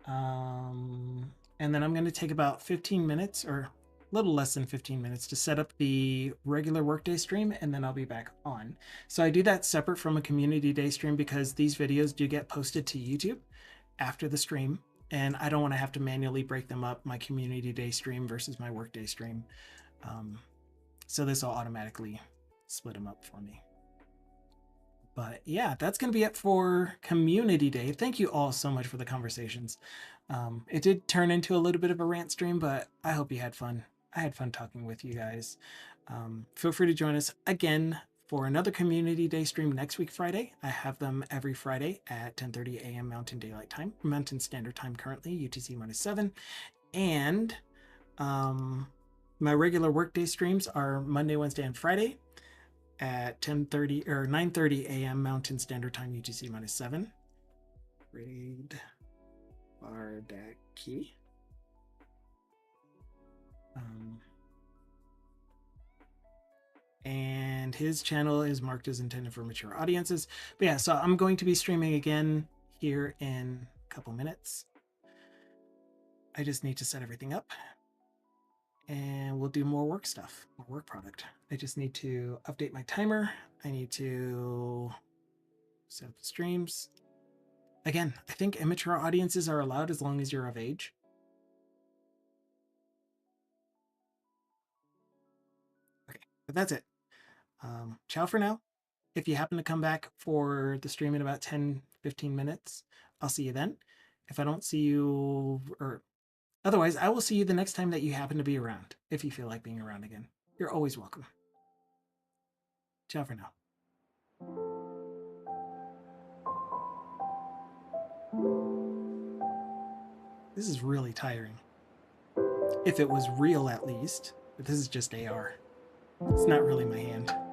Speaker 1: And then I'm going to take about 15 minutes, or a little less than 15 minutes, to set up the regular workday stream, and then I'll be back on. So I do that separate from a community day stream because these videos do get posted to YouTube after the stream, and I don't want to have to manually break them up, my community day stream versus my workday stream. So this will automatically split them up for me. But yeah, that's going to be it for Community Day. Thank you all so much for the conversations. It did turn into a little bit of a rant stream, but I hope you had fun. I had fun talking with you guys. Feel free to join us again for another Community Day stream next week, Friday. I have them every Friday at 10:30 a.m. Mountain Daylight Time, Mountain Standard Time currently, UTC -7. And my regular workday streams are Monday, Wednesday, and Friday at 10:30 or 9:30 a.m. Mountain Standard Time, UTC -7. Raid Bardaki. And his channel is marked as intended for mature audiences. But yeah, so I'm going to be streaming again here in a couple minutes. I just need to set everything up, and we'll do more work stuff, more work product. I just need to update my timer. I need to set up the streams. Again, I think immature audiences are allowed as long as you're of age. Okay, but that's it. Ciao for now. If you happen to come back for the stream in about 10-15 minutes, I'll see you then. If I don't see you, or otherwise, I will see you the next time that you happen to be around, if you feel like being around again. You're always welcome. Ciao for now. This is really tiring. If it was real, at least. But this is just AR. It's not really my hand.